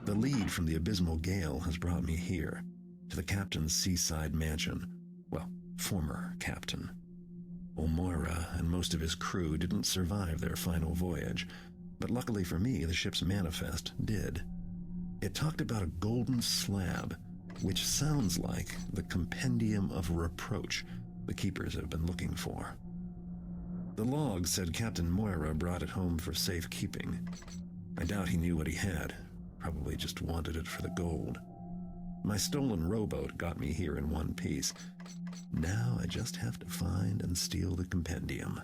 The lead from the abysmal gale has brought me here, to the captain's seaside mansion. Well, former captain. Old Moira and most of his crew didn't survive their final voyage, but luckily for me, the ship's manifest did. It talked about a golden slab, which sounds like the compendium of reproach the keepers have been looking for. The log said Captain Moira brought it home for safekeeping. I doubt he knew what he had, probably just wanted it for the gold. My stolen rowboat got me here in one piece. Now I just have to find and steal the compendium.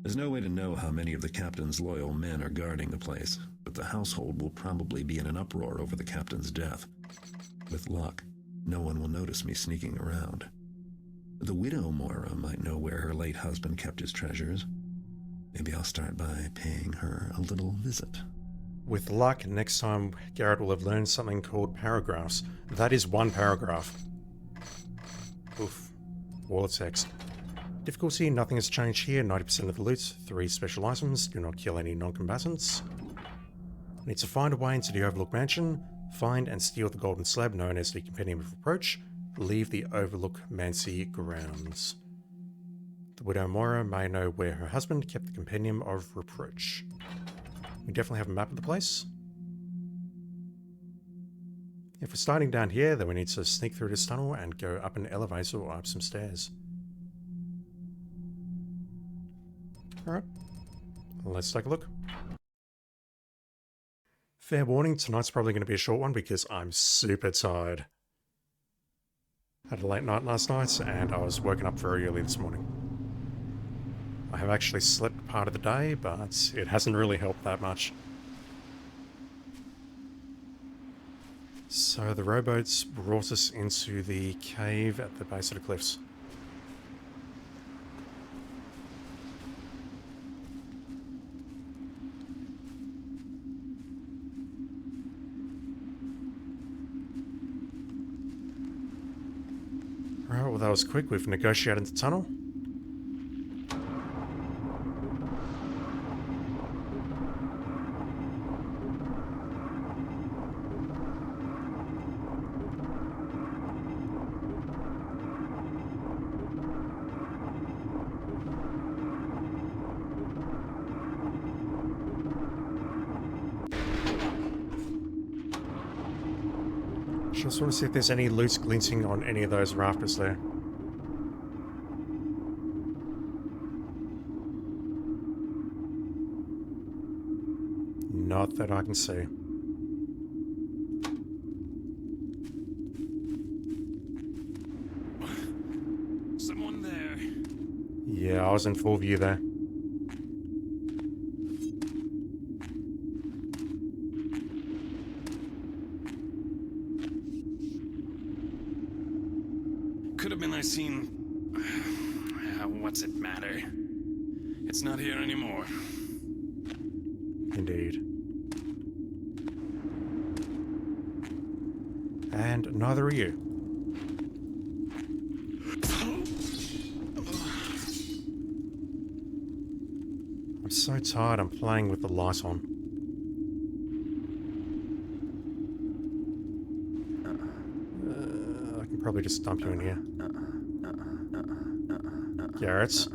There's no way to know how many of the captain's loyal men are guarding the place, but the household will probably be in an uproar over the captain's death. With luck, no one will notice me sneaking around. The widow Moira might know where her late husband kept his treasures. Maybe I'll start by paying her a little visit. With luck, next time Garrett will have learned something called paragraphs. That is one paragraph. Oof. Wall of text. Difficulty, nothing has changed here. 90% of the loot. 3 special items. Do not kill any non-combatants. Need to find a way into the Overlook Mansion. Find and steal the golden slab known as the Compendium of Reproach. Leave the Overlook Mancy grounds. The widow Moira may know where her husband kept the Compendium of Reproach. We definitely have a map of the place. If we're starting down here, then we need to sneak through this tunnel and go up an elevator or up some stairs. Alright, let's take a look. Fair warning, tonight's probably going to be a short one because I'm super tired. Had a late night last night and I was woken up very early this morning. I have actually slept part of the day, but it hasn't really helped that much. So the rowboats brought us into the cave at the base of the cliffs. Alright, well that was quick. We've negotiated the tunnel. Just want to see if there's any loot glinting on any of those rafters there. Not that I can see. Someone there. Yeah, I was in full view there. Could have been I seen... what's it matter? It's not here anymore. Indeed. And neither are you. I'm so tired I'm playing with the light on. I can probably just dump you in here. Garrett.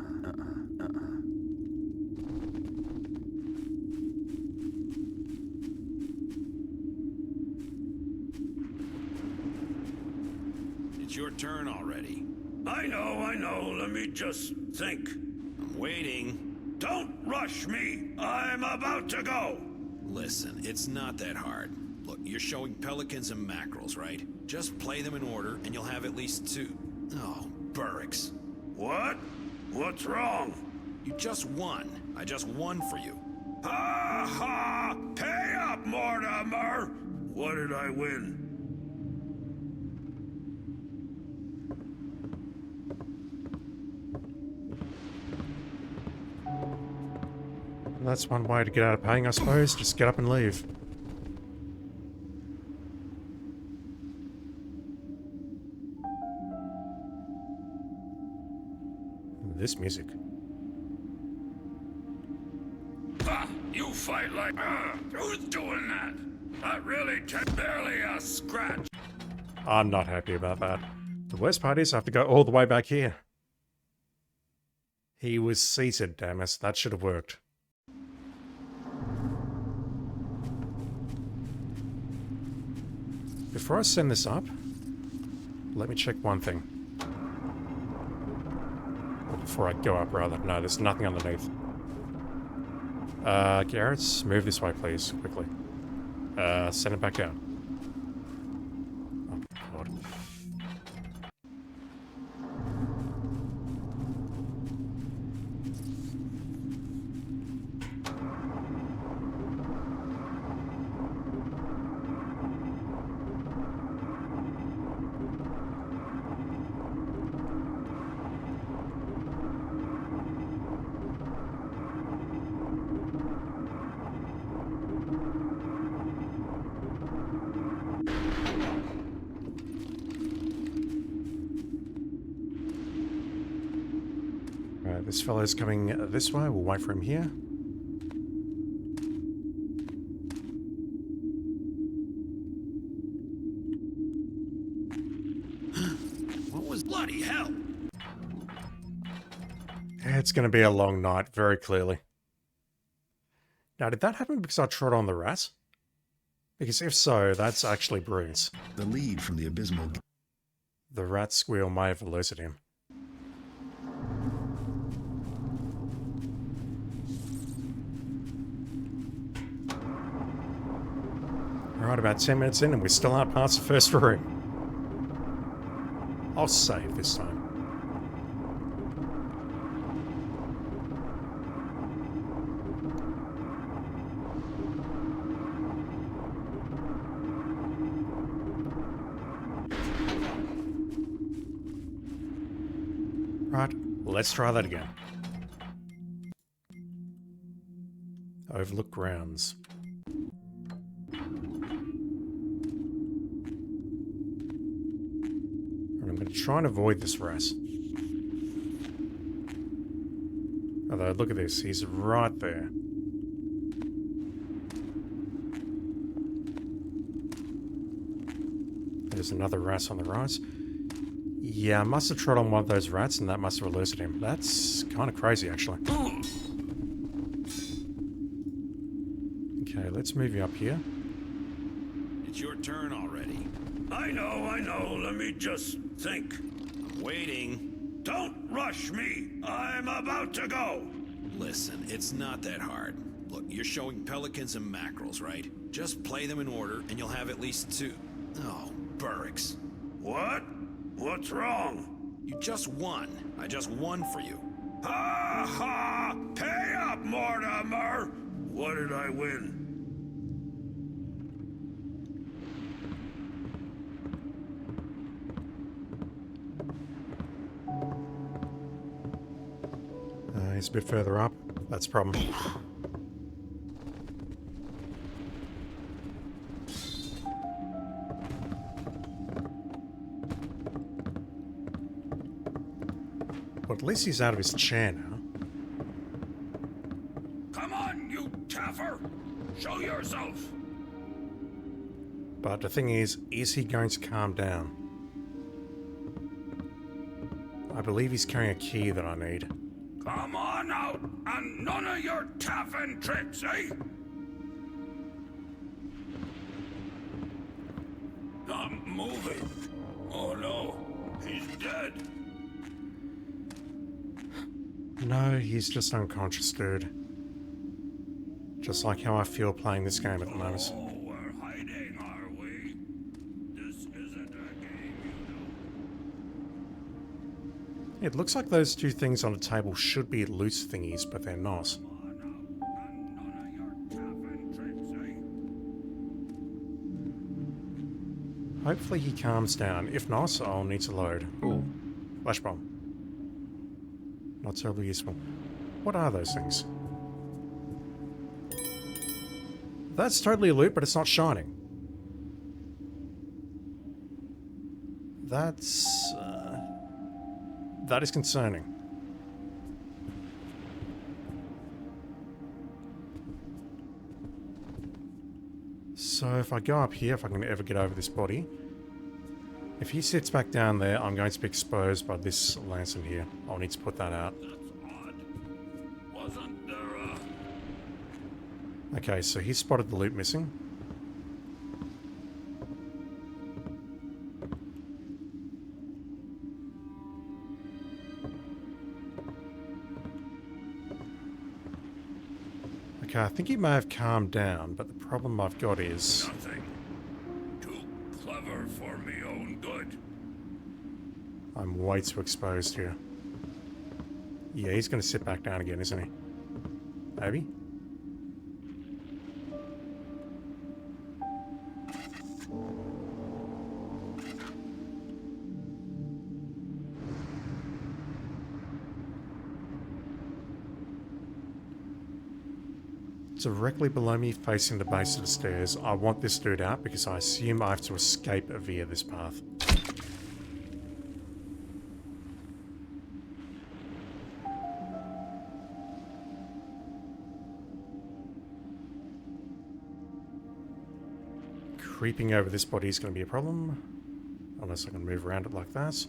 It's your turn already. I know. Let me just think. I'm waiting. Don't rush me. I'm about to go. Listen, it's not that hard. Look, you're showing pelicans and mackerels, right? Just play them in order and you'll have at least 2. Oh, Burricks. What? What's wrong? You just won. I just won for you. Ha ha! Pay up, Mortimer! What did I win? That's one way to get out of paying, I suppose. Just get up and leave. This music. Ha! You fight like... who's doing that? Not really, barely a scratch. I'm not happy about that. The worst part is I have to go all the way back here. He was seated, damn it. That should have worked. Before I send this up, let me check one thing. Or before I go up, rather. No, there's nothing underneath. Garrett's, move this way, please, quickly. Send it back down. Oh, God. Alright, this fellow's coming this way. We'll wait for him here. What was bloody hell? It's going to be a long night, very clearly. Now, did that happen because I trod on the rat? Because if so, that's actually brilliant. The lead from the abysmal... The rat squeal may have alerted him. Alright, about 10 minutes in and we still aren't past the first room. I'll save this time. Right, let's try that again. Overlook grounds. And I'm going to try and avoid this rat. Although, look at this, he's right there. There's another rat on the right. Yeah, I must have trod on one of those rats and that must have alerted him. That's kind of crazy, actually. Okay, let's move you up here. It's your turn already. I know. Let me just think. I'm waiting. Don't rush me. I'm about to go. Listen, it's not that hard. Look, you're showing pelicans and mackerels, right? Just play them in order and you'll have at least 2. Oh, Burricks. What? What's wrong? You just won. I just won for you. Ha ha! Pay up, Mortimer! What did I win? He's a bit further up. That's a problem. Well, at least he's out of his chair now. Come on, you taffer! Show yourself! But the thing is he going to calm down? I believe he's carrying a key that I need. Come on out, and none of your taffing tricks, eh? Not moving. Oh no, he's dead. No, he's just unconscious, dude. Just like how I feel playing this game at the moment. Oh, we're hiding, are we? This isn't a game, you know. It looks like those 2 things on the table should be loot thingies, but they're not. Come on out, and none of your taffing tricks, eh? Hopefully he calms down. If not, I'll need to load. Ooh, flash bomb. Not terribly useful. What are those things? That's totally a loot, but it's not shining. That's... that is concerning. So if I go up here, if I can ever get over this body, if he sits back down there, I'm going to be exposed by this lantern here. I'll need to put that out. That's odd. Wasn't there a... Okay, so he spotted the loot missing. Okay, I think he may have calmed down, but the problem I've got is... Nothing. Too clever for me own good. I'm way too exposed here. Yeah, he's going to sit back down again, isn't he? Maybe? Directly below me, facing the base of the stairs. I want this dude out because I assume I have to escape via this path. Creeping over this body is going to be a problem. Unless I can move around it like that.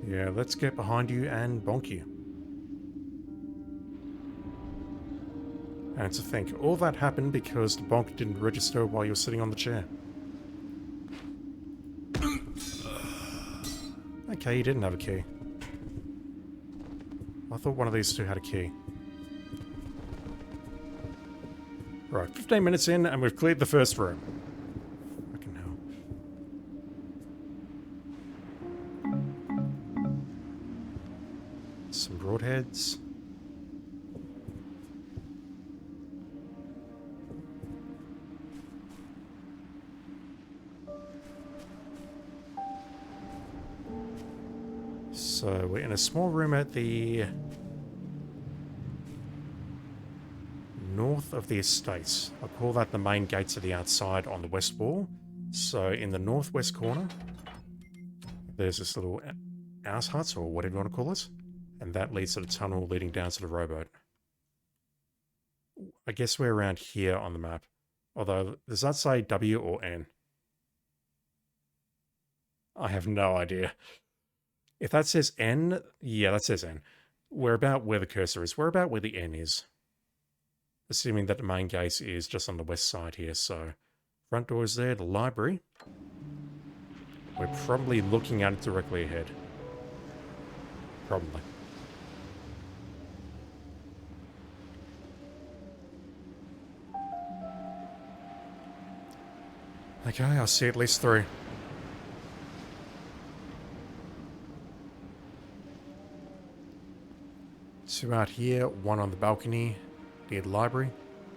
Yeah, let's get behind you and bonk you. And to think, all that happened because the bonk didn't register while you were sitting on the chair. Okay, you didn't have a key. I thought one of these two had a key. Right, 15 minutes in and we've cleared the first room. Fucking hell. Some broadheads. So we're in a small room at the north of the estates. I call that the main gate to the outside on the west wall. So in the northwest corner, there's this little house hut, or whatever you want to call it. And that leads to the tunnel leading down to the rowboat. I guess we're around here on the map. Although, does that say W or N? I have no idea. If that says N, yeah, that says N. We're about where the cursor is. We're about where the N is. Assuming that the main gate is just on the west side here, so... Front door is there, the library. We're probably looking at it directly ahead. Probably. Okay, I'll see at least 3. Two out here, one on the balcony near the library,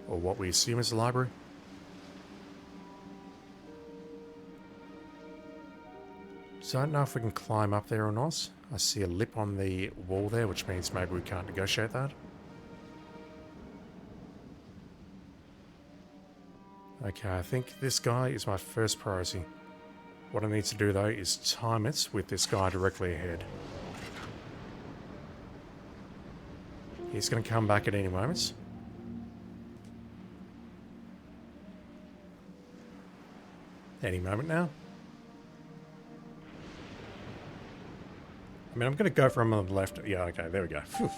or what we assume is the library. Don't know if we can climb up there or not. I see a lip on the wall there, which means maybe we can't negotiate that. Okay, I think this guy is my first priority. What I need to do though is time it with this guy directly ahead. He's going to come back at any moment. Any moment now. I mean, I'm going to go for him on the left. Yeah, okay, there we go. Whew.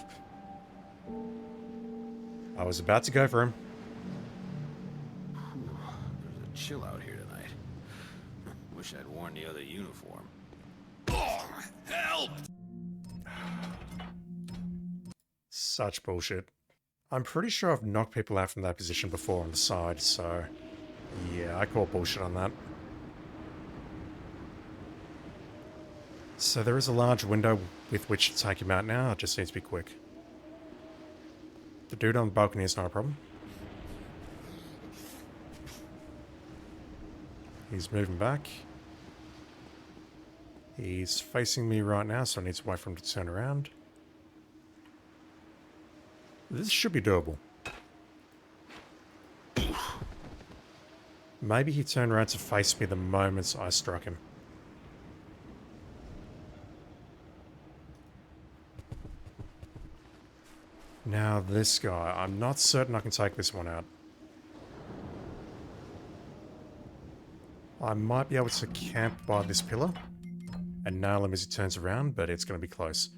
I was about to go for him. There's a chill out here tonight. Wish I'd worn the other uniform. Oh, help! Such bullshit. I'm pretty sure I've knocked people out from that position before on the side, so... yeah, I call bullshit on that. So there is a large window with which to take him out now, it just needs to be quick. The dude on the balcony is not a problem. He's moving back. He's facing me right now, so I need to wait for him to turn around. This should be doable. Maybe he turned around to face me the moment I struck him. Now this guy, I'm not certain I can take this one out. I might be able to camp by this pillar and nail him as he turns around, but it's going to be close.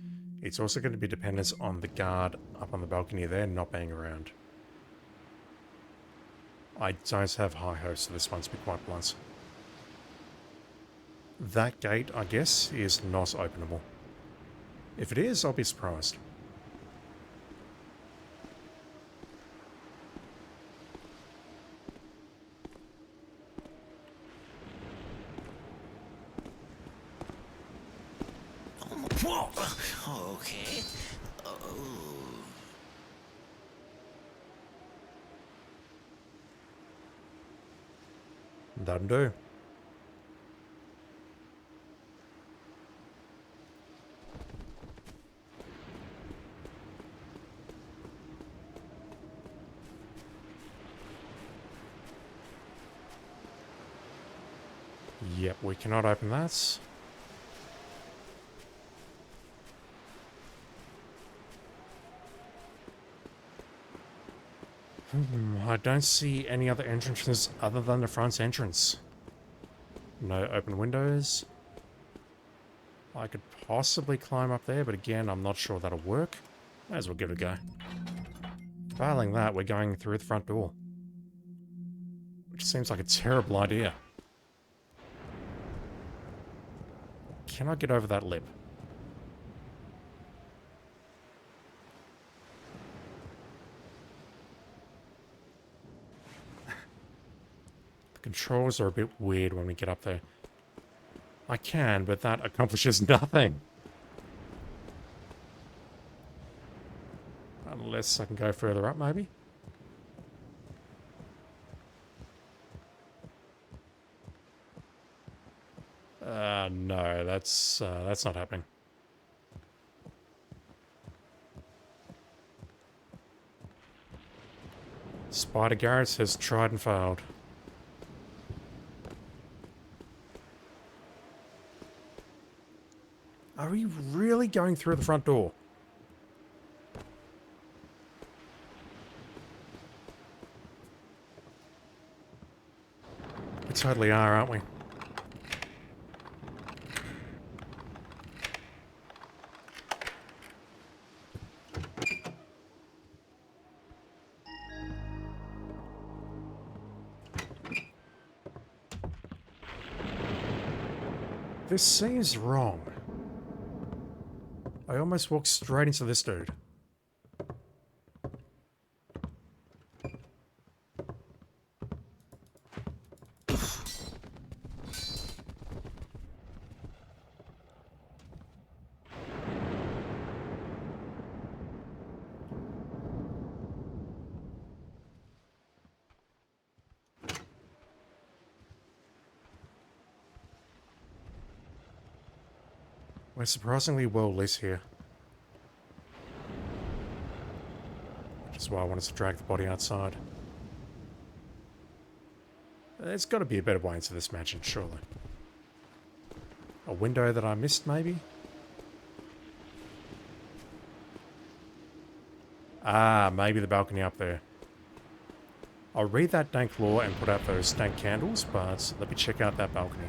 It's also going to be dependent on the guard up on the balcony there not being around. I don't have high hopes for this one, to be quite blunt. That gate, I guess, is not openable. If it is, I'll be surprised. Whoa. Okay. That'll do. Yep, we cannot open that. I don't see any other entrances other than the front entrance. No open windows. I could possibly climb up there, but again, I'm not sure that'll work. Might as well give it a go. Failing that, we're going through the front door. Which seems like a terrible idea. Can I get over that lip? The controls are a bit weird when we get up there. I can, but that accomplishes nothing. Unless I can go further up, maybe? No, that's not happening. Spider Garrett has tried and failed. Are we really going through the front door? We totally are, aren't we? This seems wrong. I almost walked straight into this dude. We're surprisingly well lit here. Which is why I wanted to drag the body outside. There's got to be a better way into this mansion, surely. A window that I missed, maybe? Ah, maybe the balcony up there. I'll read that dank law and put out those dank candles, but let me check out that balcony.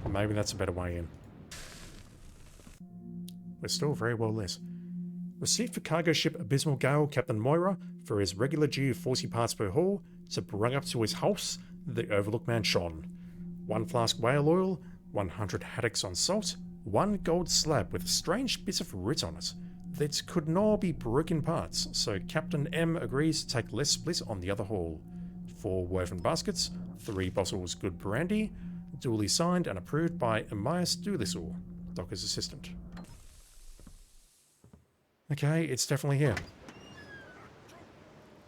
Maybe that's a better way in. We're still very well lit. Received for cargo ship Abysmal Gale Captain Moira for his regular due of 40 parts per haul to bring up to his house, the Overlook Mansion. 1 flask whale oil, 100 haddocks on salt, 1 gold slab with a strange bit of writ on it that could not be broken parts, so Captain M agrees to take less split on the other haul. 4 woven baskets, 3 bottles good brandy, duly signed and approved by Amias Doolittle, Docker's assistant. Okay, it's definitely here.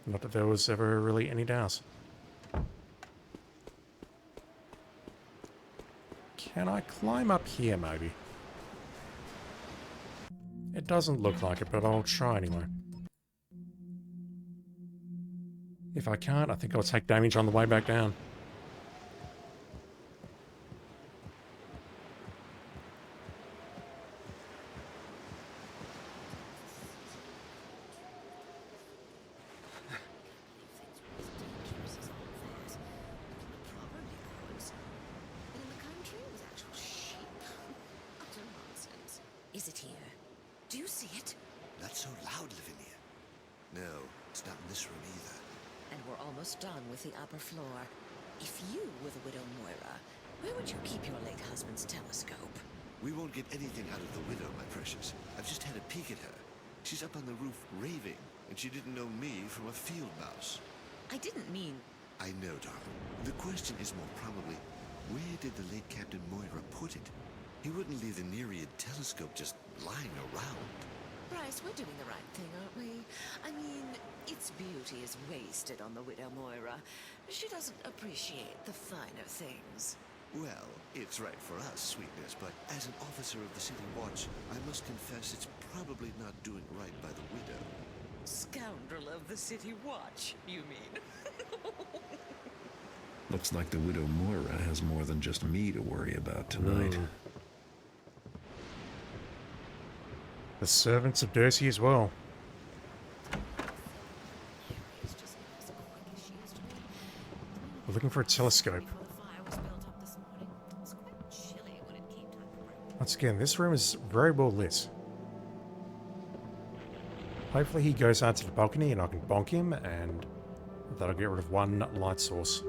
Not that there was ever really any doubt. Can I climb up here, maybe? It doesn't look like it, but I'll try anyway. If I can't, I think I'll take damage on the way back down. is it here? Do you see it? Not so loud, Lavinia. No, it's not in this room either. And we're almost done with the upper floor. If you were the widow Moira, where would you keep your late husband's telescope? We won't get anything out of the widow, my precious. I've just had a peek at her. She's up on the roof raving, and she didn't know me from a field mouse. I didn't mean... I know, darling. The question is more probably, where did the late Captain Moira put it? He wouldn't leave the Nereid telescope just lying around. Bryce, we're doing the right thing, aren't we? I mean, its beauty is wasted on the widow Moira. She doesn't appreciate the finer things. Well, it's right for us, sweetness, but as an officer of the City Watch, I must confess it's probably not doing right by the widow. Scoundrel of the City Watch, you mean? Looks like the widow Moira has more than just me to worry about tonight. The servants are dirty as well. We're looking for a telescope. Once again, this room is very well lit. Hopefully he goes out to the balcony and I can bonk him, and that'll get rid of one light source.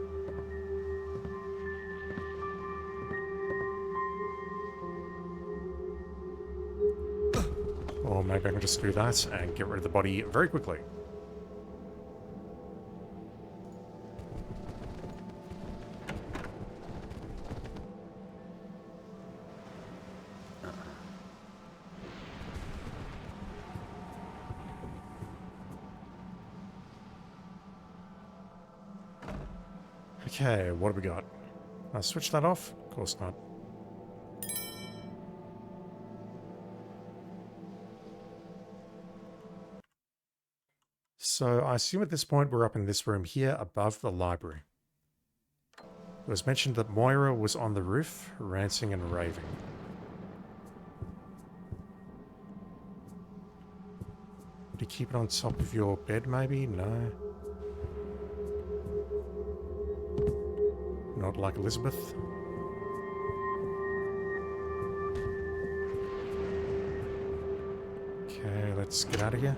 Or maybe I can just do that and get rid of the body very quickly. Okay, what have we got? I'll switch that off? Of course not. So I assume at this point we're up in this room here above the library. It was mentioned that Moira was on the roof, ranting and raving. Would you keep it on top of your bed maybe? No. Not like Elizabeth. Okay, let's get out of here.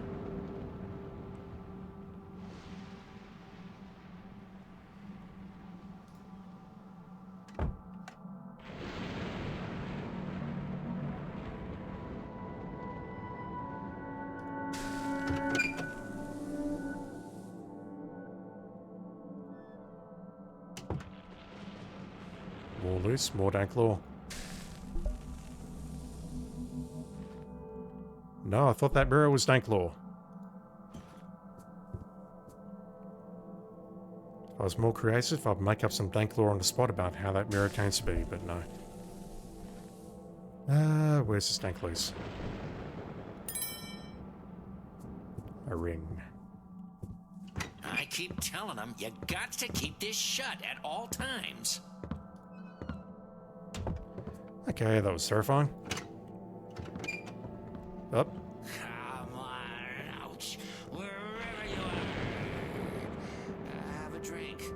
More loose, more dank law. No, I thought that mirror was dank law. If I was more creative, I'd make up some dank law on the spot about how that mirror came to be, but no. Where's this dank loose? A ring. I keep telling them, you got to keep this shut at all times. Okay, that was terrifying. Up. Come on, ouch. Wherever you are. Have a drink. Is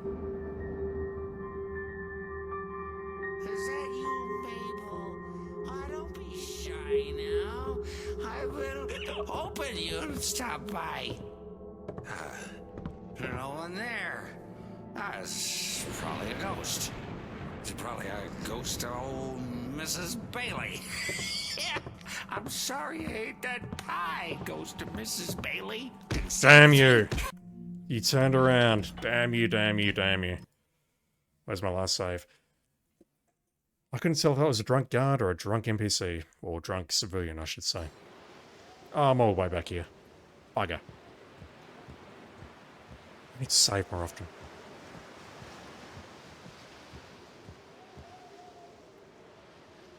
that you, Mabel? Oh, don't be shy now. I will open you and stop by. No one there. It's probably a ghost. It's probably a ghost of old Mrs. Bailey. I'm sorry I ate that pie, ghost of Mrs. Bailey. Damn you! You turned around. Damn you, damn you, damn you. Where's my last save? I couldn't tell if that was a drunk guard or a drunk NPC. Or drunk civilian, I should say. Oh, I'm all the way back here. Bugger. I need to save more often.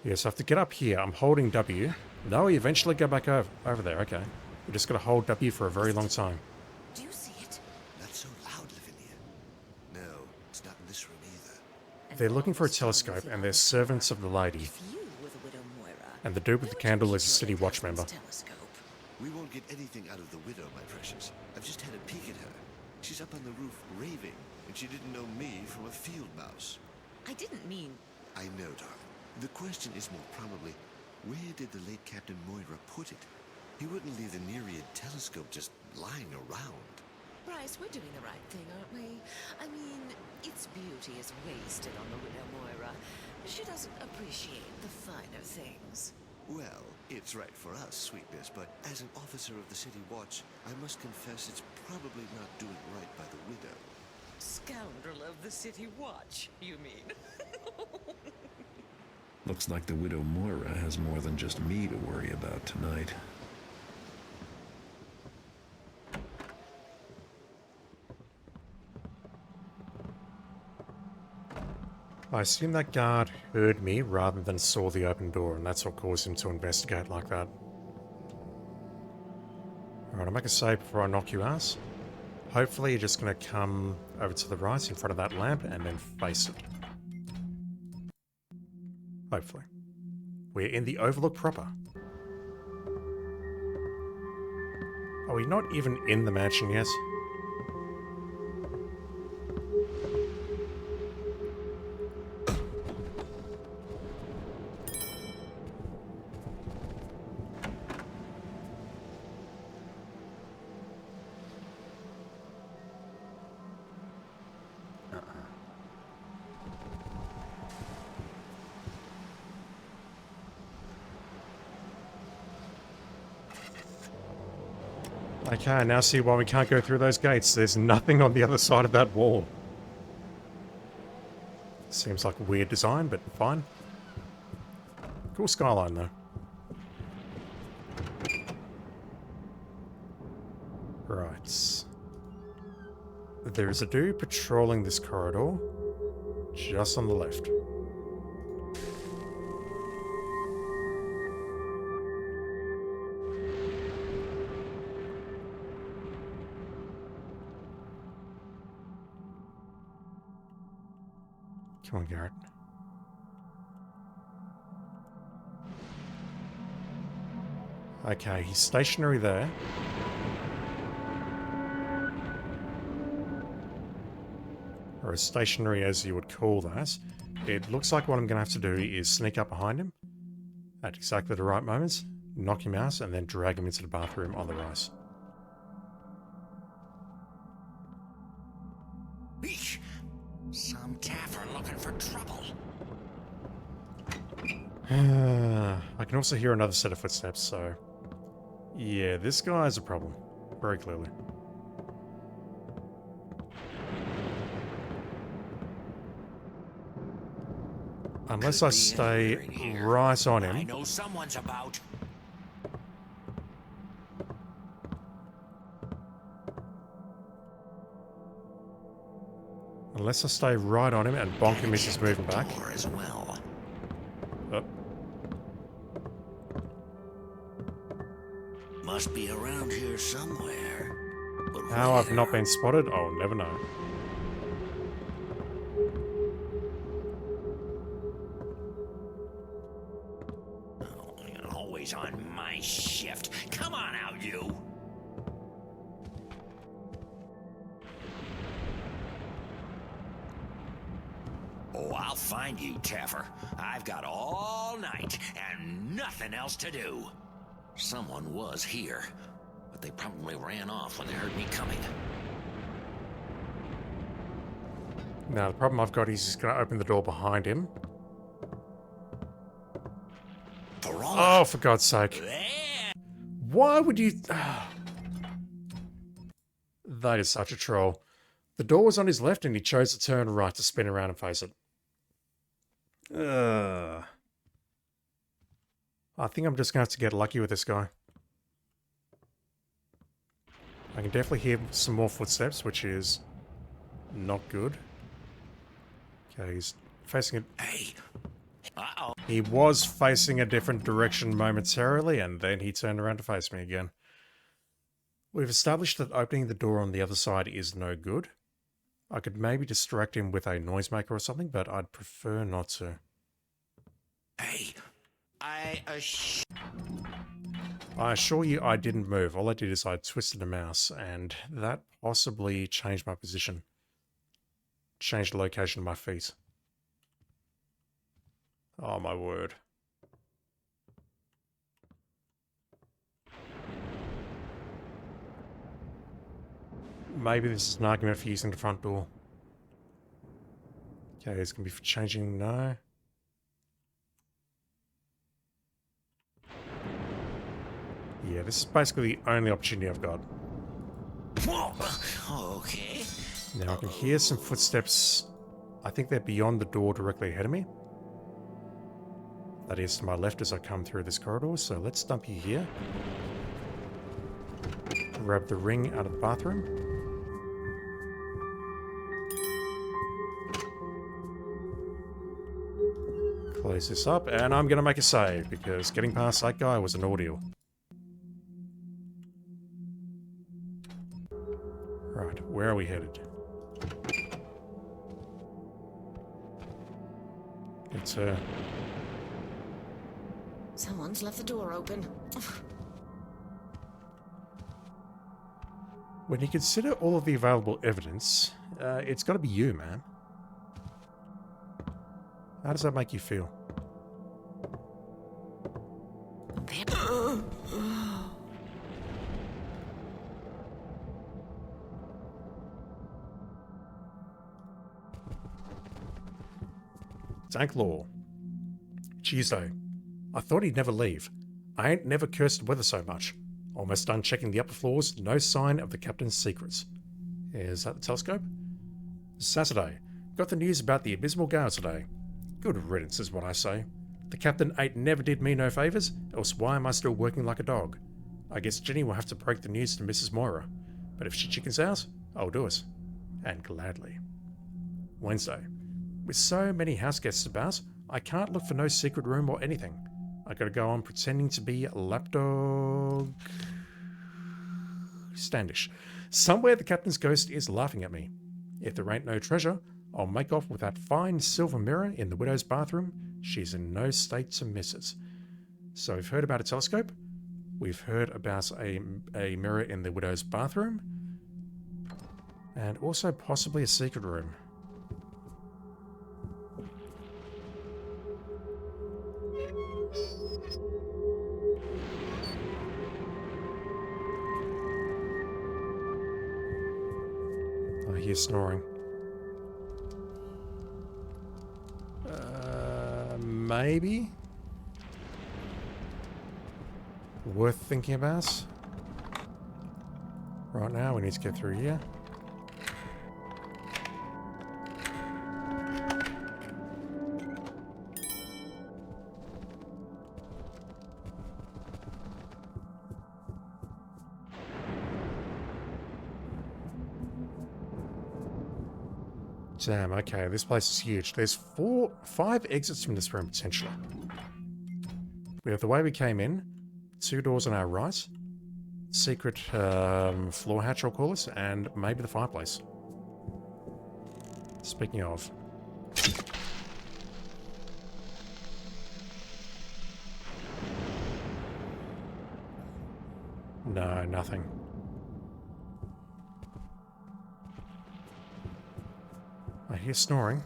Yes, I have to get up here. I'm holding W. No, we eventually go back over there. Okay. We just got to hold W for a very long time. Do you see it? Not so loud, Lavinia. No, it's not in this room either. They're looking for a telescope, and they're servants of the lady. If you were the widow Moira, And the dude with the candle is a City Watch member. telescope. We won't get anything out of the widow, my precious. I've just had a peek at her. She's up on the roof raving, and she didn't know me from a field mouse. I didn't mean... I know, darling. The question is more probably, where did the late Captain Moira put it? He wouldn't leave the Nereid telescope just lying around. Bryce, we're doing the right thing, aren't we? I mean, its beauty is wasted on the widow Moira. She doesn't appreciate the finer things. Well, it's right for us, sweetness, but as an officer of the City Watch, I must confess it's probably not doing right by the widow. Scoundrel of the City Watch, you mean? Looks like the widow Moira has more than just me to worry about tonight. I assume that guard heard me rather than saw the open door, and that's what caused him to investigate like that. Alright, I'll make a save before I knock you ass. Hopefully you're just going to come over to the right in front of that lamp and then face it. Hopefully. We're in the Overlook proper. Are we not even in the mansion yet? Okay, I now see why we can't go through those gates. There's nothing on the other side of that wall. Seems like a weird design, but fine. Cool skyline, though. Right. There's a dude patrolling this corridor, just on the left. Come on, Garrett. Okay, he's stationary there. Or as stationary as you would call that. It looks like what I'm going to have to do is sneak up behind him at exactly the right moments, knock him out, and then drag him into the bathroom on the right. Eesh! Some tavern looking for trouble. I can also hear another set of footsteps, so... yeah, this guy is a problem. Very clearly. Unless I stay right on him. I know someone's about. Unless I stay right on him and bonk him as he's moving back. Door as well. Oh. Must be around here somewhere. But How I've not where? been spotted, I'll never know. Oh, you're always on my shift. Come on out, you. Oh, I'll find you, Taffer. I've got all night and nothing else to do. Someone was here, but they probably ran off when they heard me coming. Now, the problem I've got is he's going to open the door behind him. Oh, for God's sake. Why would you... That is such a troll. The door was on his left and he chose to turn right to spin around and face it. I think I'm just going to have to get lucky with this guy. I can definitely hear some more footsteps, which is not good. Okay, he's facing it. Hey. Uh-oh. He was facing a different direction momentarily, and then he turned around to face me again. We've established that opening the door on the other side is no good. I could maybe distract him with a noisemaker or something, but I'd prefer not to. Hey. I assure you I didn't move. All I did is I twisted the mouse, and that possibly changed my position. Changed the location of my feet. Oh my word. Maybe this is an argument for using the front door. Okay, it's going to be for changing. No. Yeah, this is basically the only opportunity I've got. Okay. Now I can hear some footsteps. I think they're beyond the door directly ahead of me. That is to my left as I come through this corridor, so let's dump you here. Grab the ring out of the bathroom. Close this up, and I'm going to make a save, because getting past that guy was an ordeal. Right, where are we headed? It's Someone's left the door open. when you consider all of the available evidence, it's got to be you, man. How does that make you feel? Danklaw. Tuesday. I thought he'd never leave. I ain't never cursed the weather so much. Almost done checking the upper floors, no sign of the captain's secrets. Is that the telescope? Saturday. Got the news about the abysmal gale today. Good riddance is what I say. The captain ain't never did me no favours, else why am I still working like a dog? I guess Jenny will have to break the news to Mrs. Moira. But if she chickens out, I'll do it. And gladly. Wednesday. With so many house guests about, I can't look for no secret room or anything. I gotta go on pretending to be lapdog... Standish. Somewhere the captain's ghost is laughing at me. If there ain't no treasure, I'll make off with that fine silver mirror in the widow's bathroom. She's in no state to miss it. So we've heard about a telescope. We've heard about a mirror in the widow's bathroom. And also possibly a secret room. I hear snoring. Maybe? Worth thinking about? Right now, we need to get through here. Damn, okay, this place is huge. There's 5 exits from this room, potentially. We have the way we came in, 2 doors on our right, secret floor hatch, I'll call it, and maybe the fireplace. Speaking of... No, nothing. I hear snoring.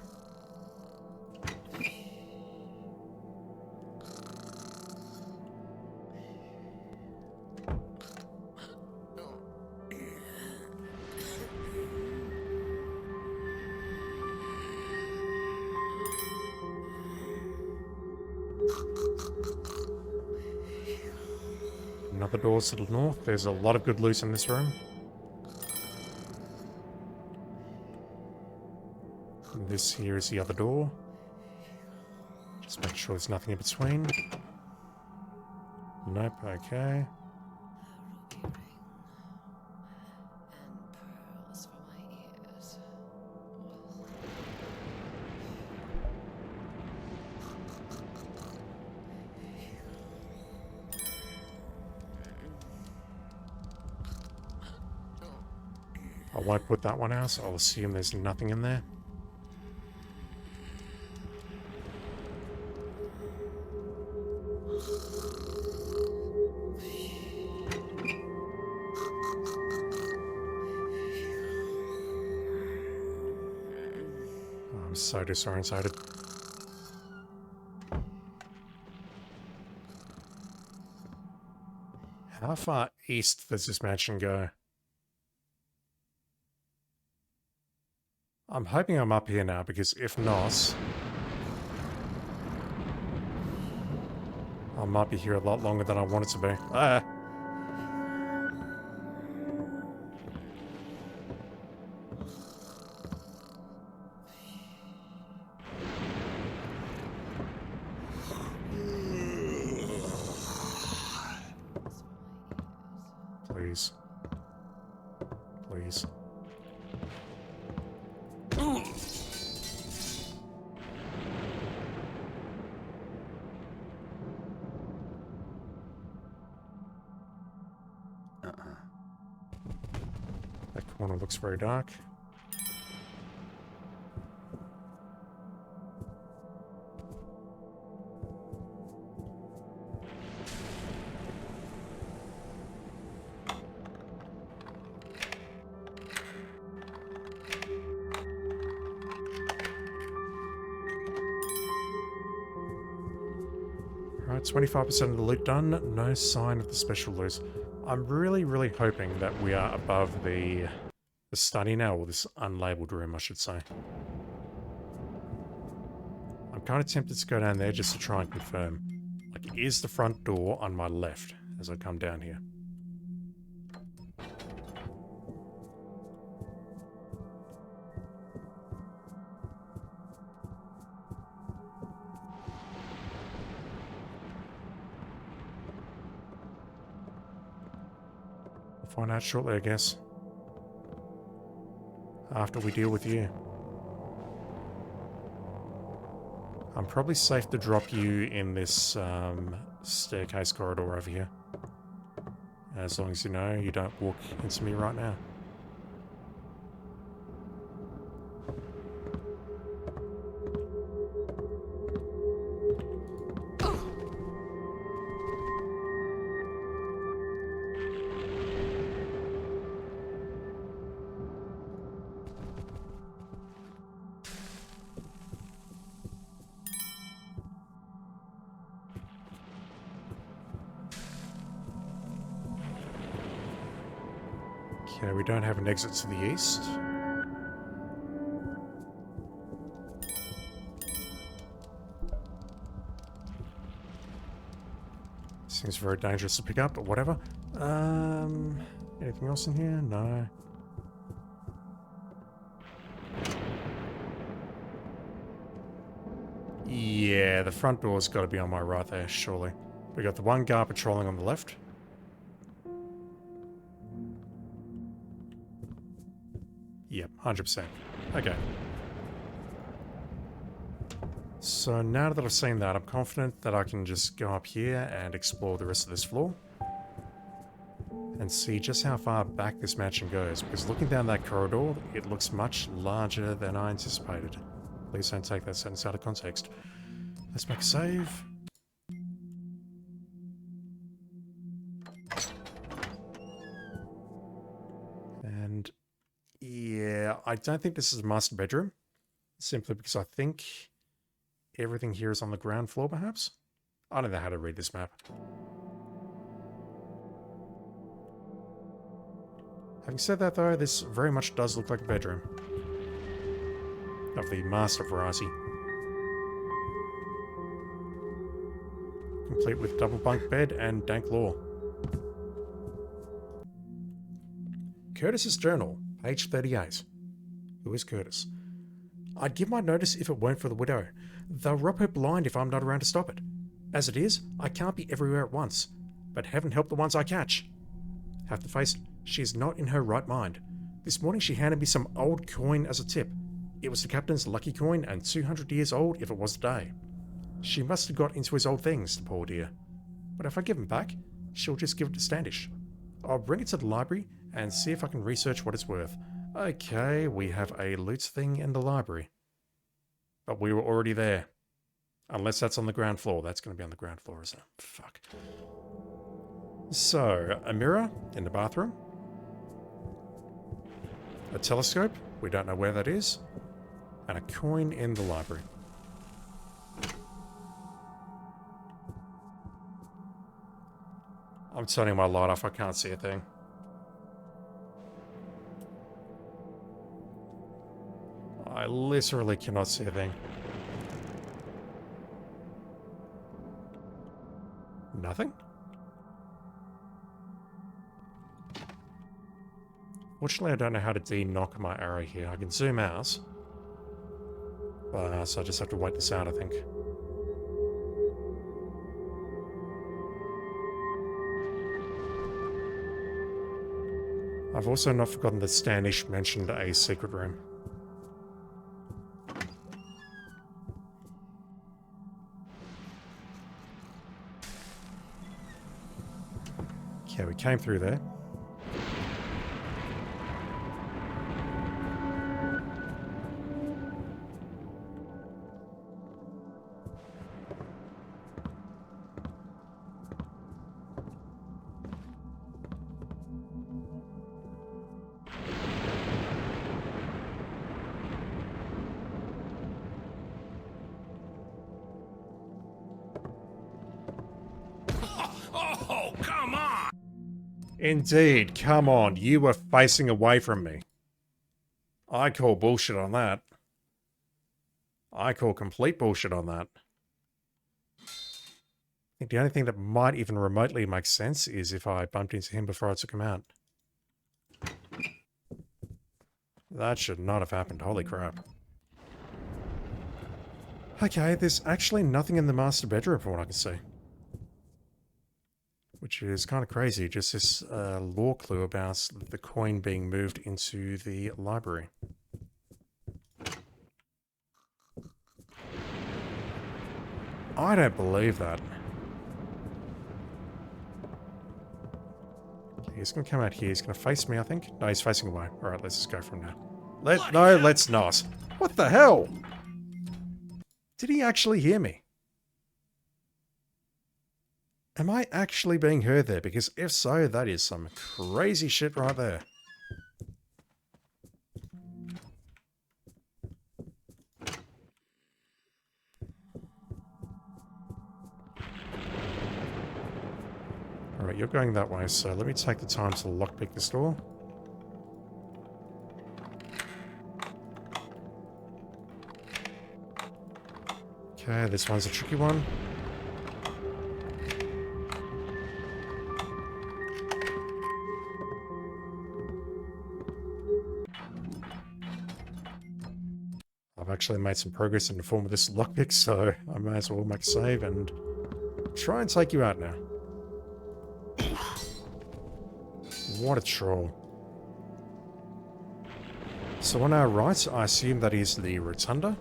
Another door to the north. There's a lot of good loot in this room. And this here is the other door. Just make sure there's nothing in between. Nope, okay. I won't put that one out, so I'll assume there's nothing in there. Oh, I'm so disorientated. How far east does this mansion go? I'm hoping I'm up here now, because if not, I might be here a lot longer than I want it to be. Ah! Please. Please. That corner looks very dark. Right, 25% of the loot done. No sign of the special loot. I'm really, really hoping that we are above the study now, or this unlabeled room, I should say. I'm kind of tempted to go down there just to try and confirm. Like, is the front door on my left as I come down here? We'll find out shortly, I guess. After we deal with you. I'm probably safe to drop you in this staircase corridor over here. As long as you know you don't walk into me right now. Okay, we don't have an exit to the east. Seems very dangerous to pick up, but whatever. Anything else in here? No. Yeah, the front door's got to be on my right there, surely. We got the one guard patrolling on the left. Yep, 100%. Okay. So now that I've seen that, I'm confident that I can just go up here and explore the rest of this floor. And see just how far back this mansion goes, because looking down that corridor, it looks much larger than I anticipated. Please don't take that sentence out of context. Let's make a save. And yeah, I don't think this is a master bedroom, simply because I think everything here is on the ground floor, perhaps? I don't know how to read this map. Having said that, though, this very much does look like a bedroom. Of the master variety. Complete with double bunk bed and dank lore. Curtis's journal, page 38. Who is Curtis? I'd give my notice if it weren't for the widow. They'll rob her blind if I'm not around to stop it. As it is, I can't be everywhere at once. But heaven help the ones I catch. Have to face it, she is not in her right mind. This morning she handed me some old coin as a tip. It was the captain's lucky coin and 200 years old if it was today. She must have got into his old things, the poor dear. But if I give him back, she'll just give it to Standish. I'll bring it to the library and see if I can research what it's worth. Okay, we have a loot thing in the library. But we were already there. Unless that's on the ground floor. That's going to be on the ground floor, isn't it? Fuck. So, a mirror in the bathroom. A telescope. We don't know where that is. And a coin in the library. I'm turning my light off. I can't see a thing. literally cannot see a thing. Nothing? Fortunately, I don't know how to de-knock my arrow here. I can zoom out. So I just have to wait this out, I think. I've also not forgotten that Standish mentioned a secret room. Okay, we came through there. Oh, come on! Indeed, come on, you were facing away from me. I call bullshit on that. I call complete bullshit on that. I think the only thing that might even remotely make sense is if I bumped into him before I took him out. That should not have happened, holy crap. Okay, there's actually nothing in the master bedroom from what I can see. Which is kind of crazy, just this lore clue about the coin being moved into the library. I don't believe that. He's going to come out here. He's going to face me, I think. No, he's facing away. Alright, let's just go from now. No, let's not. What the hell? Did he actually hear me? Am I actually being heard there? Because if so, that is some crazy shit right there. Alright, you're going that way, so let me take the time to lockpick this door. Okay, this one's a tricky one. I've actually made some progress in the form of this lockpick, so I may as well make a save and try and take you out now. What a troll. So on our right, I assume that is the rotunda.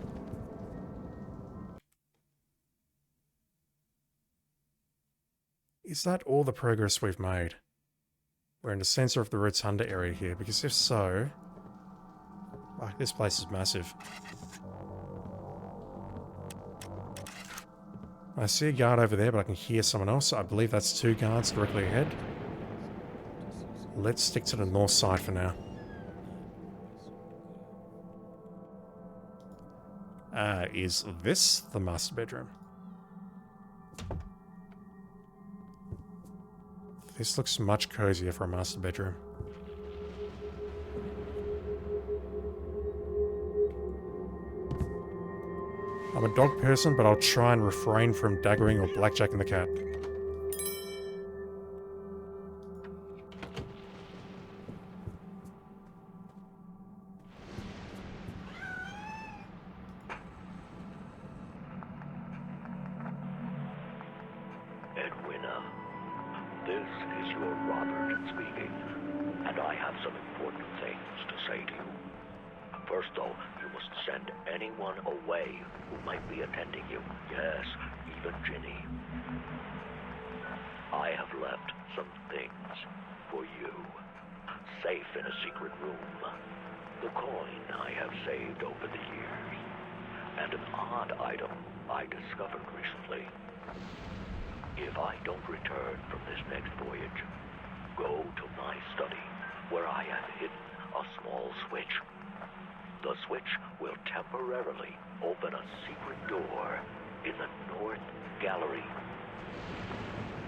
Is that all the progress we've made? We're in the center of the rotunda area here, because if so... Oh, this place is massive. I see a guard over there, but I can hear someone else. I believe that's 2 guards directly ahead. Let's stick to the north side for now. Is this the master bedroom? This looks much cozier for a master bedroom. I'm a dog person, but I'll try and refrain from daggering or blackjacking the cat. Edwina, this is your Robert speaking, and I have some important things to say to you. First, though, you must send anyone away who might be attending you. Yes, even Ginny. I have left some things for you, safe in a secret room. The coin I have saved over the years, and an odd item I discovered recently. If I don't return from this next voyage, go to my study, where I have hidden a small switch. The switch will temporarily open a secret door in the North Gallery.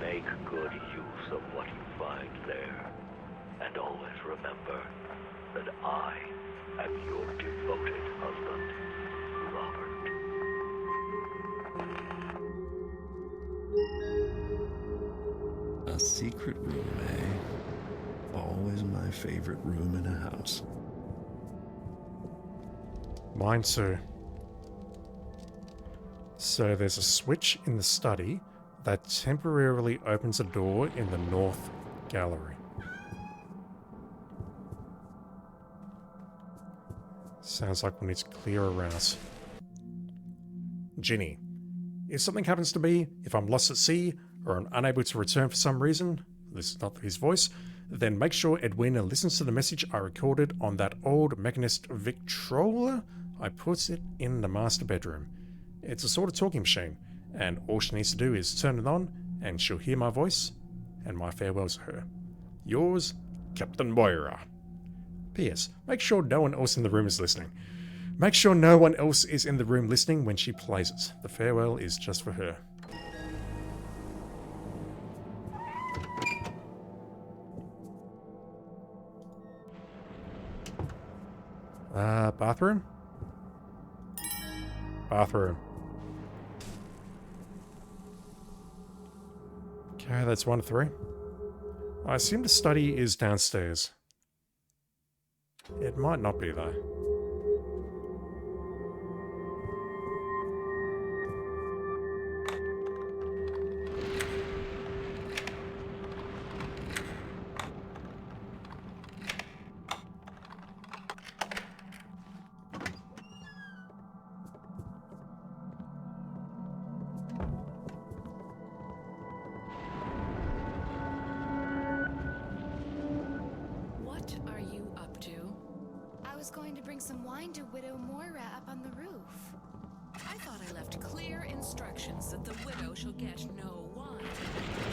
Make good use of what you find there, and always remember that I and your devoted husband, Robert. A secret room, eh? Always my favorite room in a house. Mine too. So there's a switch in the study that temporarily opens a door in the north gallery. Sounds like we need to clear a route. Ginny, if something happens to me, if I'm lost at sea, or I'm unable to return for some reason, this is not his voice, then make sure Edwina listens to the message I recorded on that old Mechanist Victrola. I put it in the master bedroom. It's a sort of talking machine, and all she needs to do is turn it on, and she'll hear my voice, and my farewells to her. Yours, Captain Moira. P.S. Make sure no one else in the room is listening. Make sure no one else is in the room listening when she plays it. The farewell is just for her. Bathroom? Bathroom. Okay, that's 1 to 3. I assume the study is downstairs. It might not be, though. What are you up to? I was going to bring some wine to Widow Moira up on the roof. I thought I left clear instructions that the widow shall get no wine.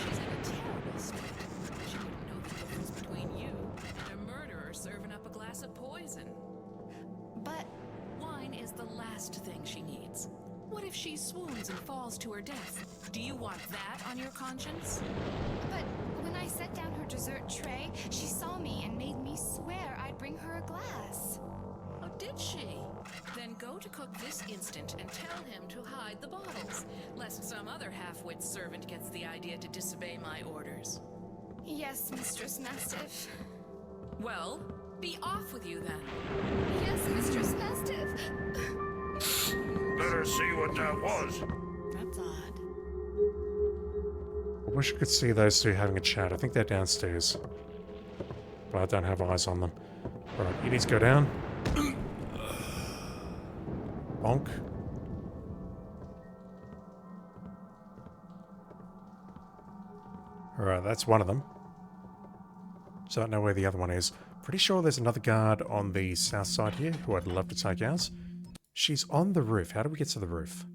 She's in a terrible state. She wouldn't know the difference between you and a murderer serving up a glass of poison. But Wine is the last thing she needs. What if she swoons and falls to her death? Do you want that on your conscience? when I set down her dessert tray, she saw me and made me swear I'd bring her a glass. Oh, did she? Then go to cook this instant and tell him to hide the bottles, lest some other half-wit servant gets the idea to disobey my orders. Yes, Mistress Mastiff. Well, be off with you then. Yes, Mistress Mastiff. Better see what that was. That's odd. I wish I could see those two having a chat. I think they're downstairs. But I don't have eyes on them. Alright, you need to go down. Bonk. Alright, that's one of them. Don't know where the other one is. Pretty sure there's another guard on the south side here who I'd love to take out. She's on the roof. How do we get to the roof?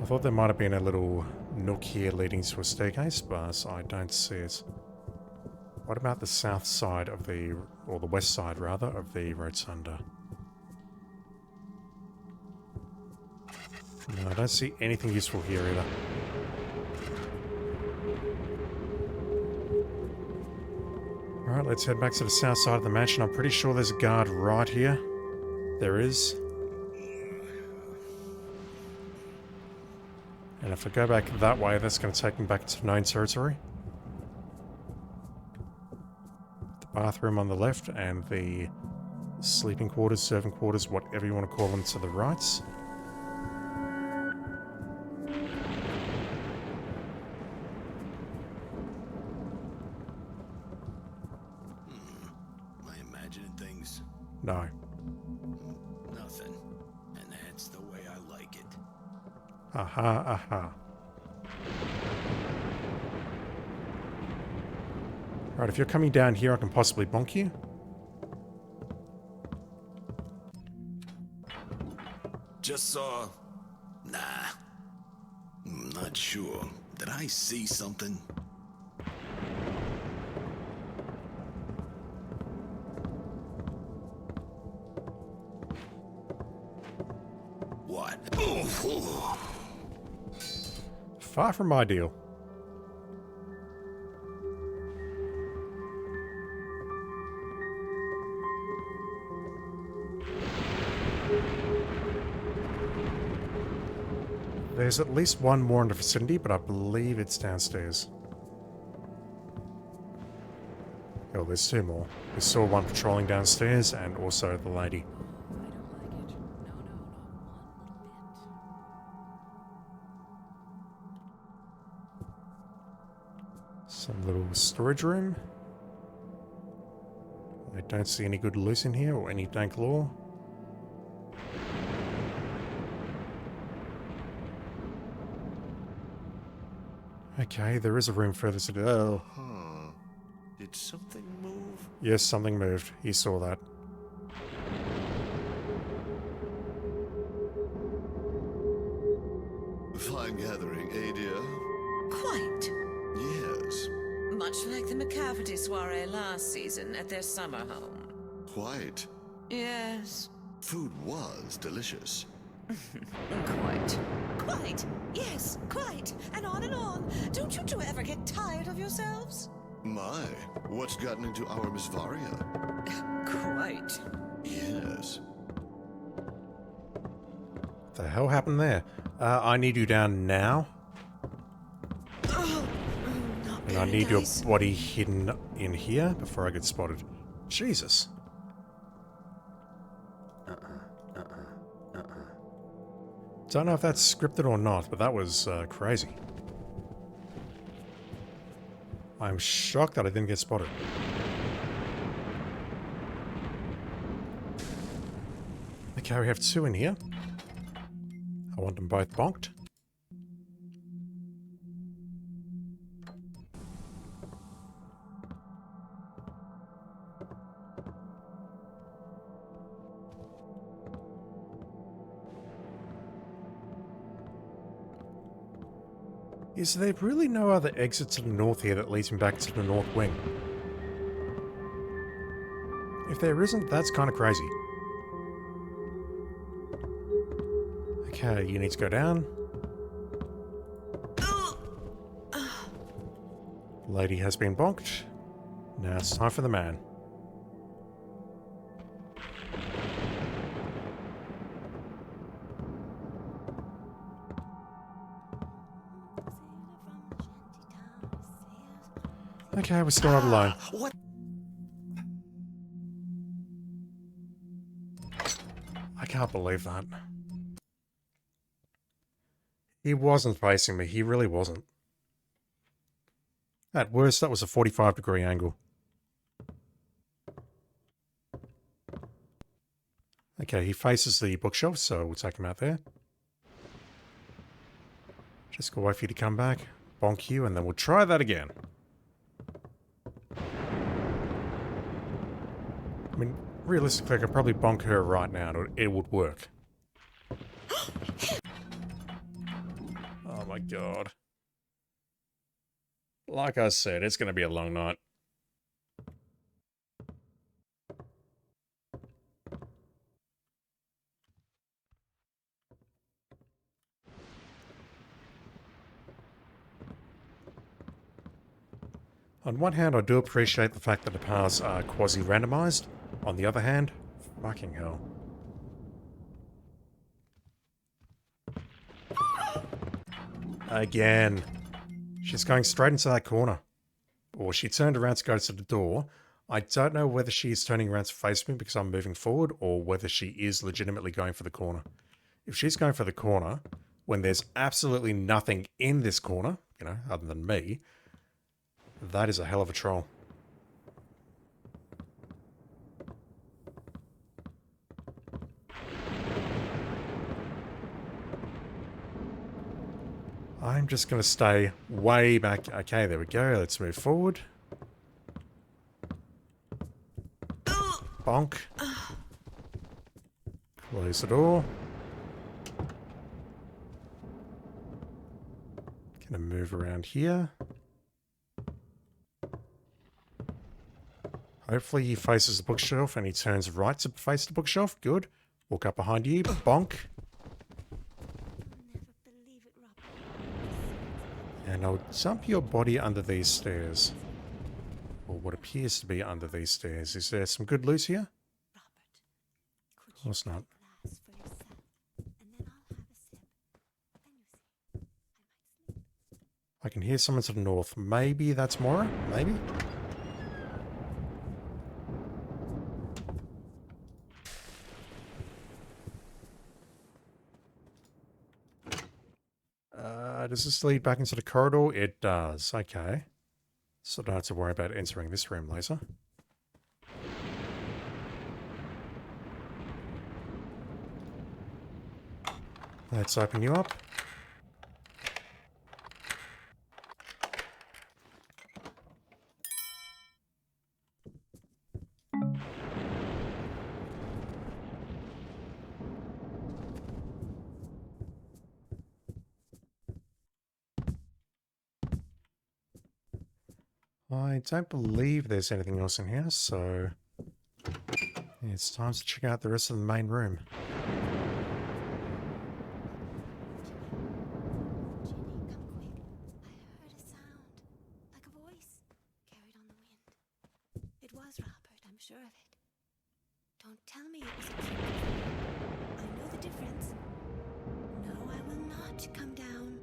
I thought there might have been a little nook here leading to a staircase, but I don't see it. What about the south side of the, or the west side rather, of the rotunda? No, I don't see anything useful here either. Alright, let's head back to the south side of the mansion. I'm pretty sure there's a guard right here. There is. And if I go back that way, that's going to take me back into known territory. The bathroom on the left and the sleeping quarters, servant quarters, whatever you want to call them, to the right. Am I imagining things? No. Nothing. And that's the way I like it. Aha, aha. Right, if you're coming down here, I can possibly bonk you. Just saw... Nah. I'm not sure. Did I see something? What? Far from ideal. There's at least one more in the vicinity, but I believe it's downstairs. Oh, there's two more. We saw one patrolling downstairs and also the lady. I don't like it. No, not one little bit. Some little storage room. I don't see any good loot in here or any dank lore. Okay, there is a room further to go. Huh. Did something move? Yes, something moved. He saw that. Fine gathering, eh, dear? Quite. Yes, Much like the McCafferty soiree last season at their summer home. quite. Yes. Food was delicious. Quite. Quite. Yes, quite. And on and on. Don't you two ever get tired of yourselves? My, what's gotten into our Miss Varia? Quite. Yes. What the hell happened there? I need you down now. Not And I very need your nice. body hidden in here before I get spotted. Jesus. Don't know if that's scripted or not, but that was crazy. I'm shocked that I didn't get spotted. Okay, we have two in here. I want them both bonked. Is there really no other exit to the north here that leads me back to the north wing? If there isn't, that's kind of crazy. Okay, you need to go down. Lady has been bonked. Now it's time for the man. Okay, we're still not alone. What? I can't believe that. He wasn't facing me. He really wasn't. At worst, that was a 45-degree angle. Okay, he faces the bookshelf, so we'll take him out there. Just go wait for you to come back, bonk you, and then we'll try that again. I mean, realistically, I could probably bonk her right now, and it would work. Oh my god. Like I said, it's going to be a long night. On one hand, I do appreciate the fact that the paths are quasi-randomized. On the other hand, fucking hell. Again. She's going straight into that corner. Or she turned around to go to the door. I don't know whether she is turning around to face me because I'm moving forward, or whether she is legitimately going for the corner. If she's going for the corner, when there's absolutely nothing in this corner, you know, other than me, that is a hell of a troll. I'm just going to stay way back. Okay, there we go. Let's move forward. Bonk. Close the door. Gonna move around here. Hopefully he faces the bookshelf and he turns right to face the bookshelf. Good. Walk up behind you. Bonk. And I'll dump your body under these stairs. Or what appears to be under these stairs. Is there some good loot here? Of course not. I can hear someone to the north. Maybe that's Moira? Maybe? Does this lead back into the corridor? It does. Okay. So I don't have to worry about entering this room later. Let's open you up. I don't believe there's anything else in here, so it's time to check out the rest of the main room. Ginny, come quick. I heard a sound, like a voice, carried on the wind. It was Robert, I'm sure of it. Don't tell me it was a trick. I know the difference. No, I will not come down.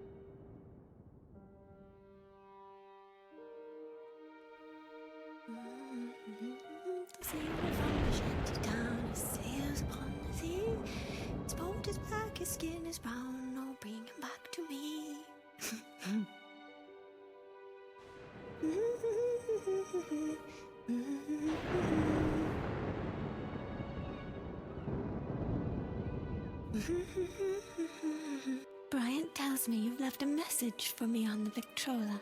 The sailor from the shanty town, he sails upon the sea. His boat is black, his skin is brown. Oh, bring him back to me. Bryant tells me you've left a message for me on the Victrola.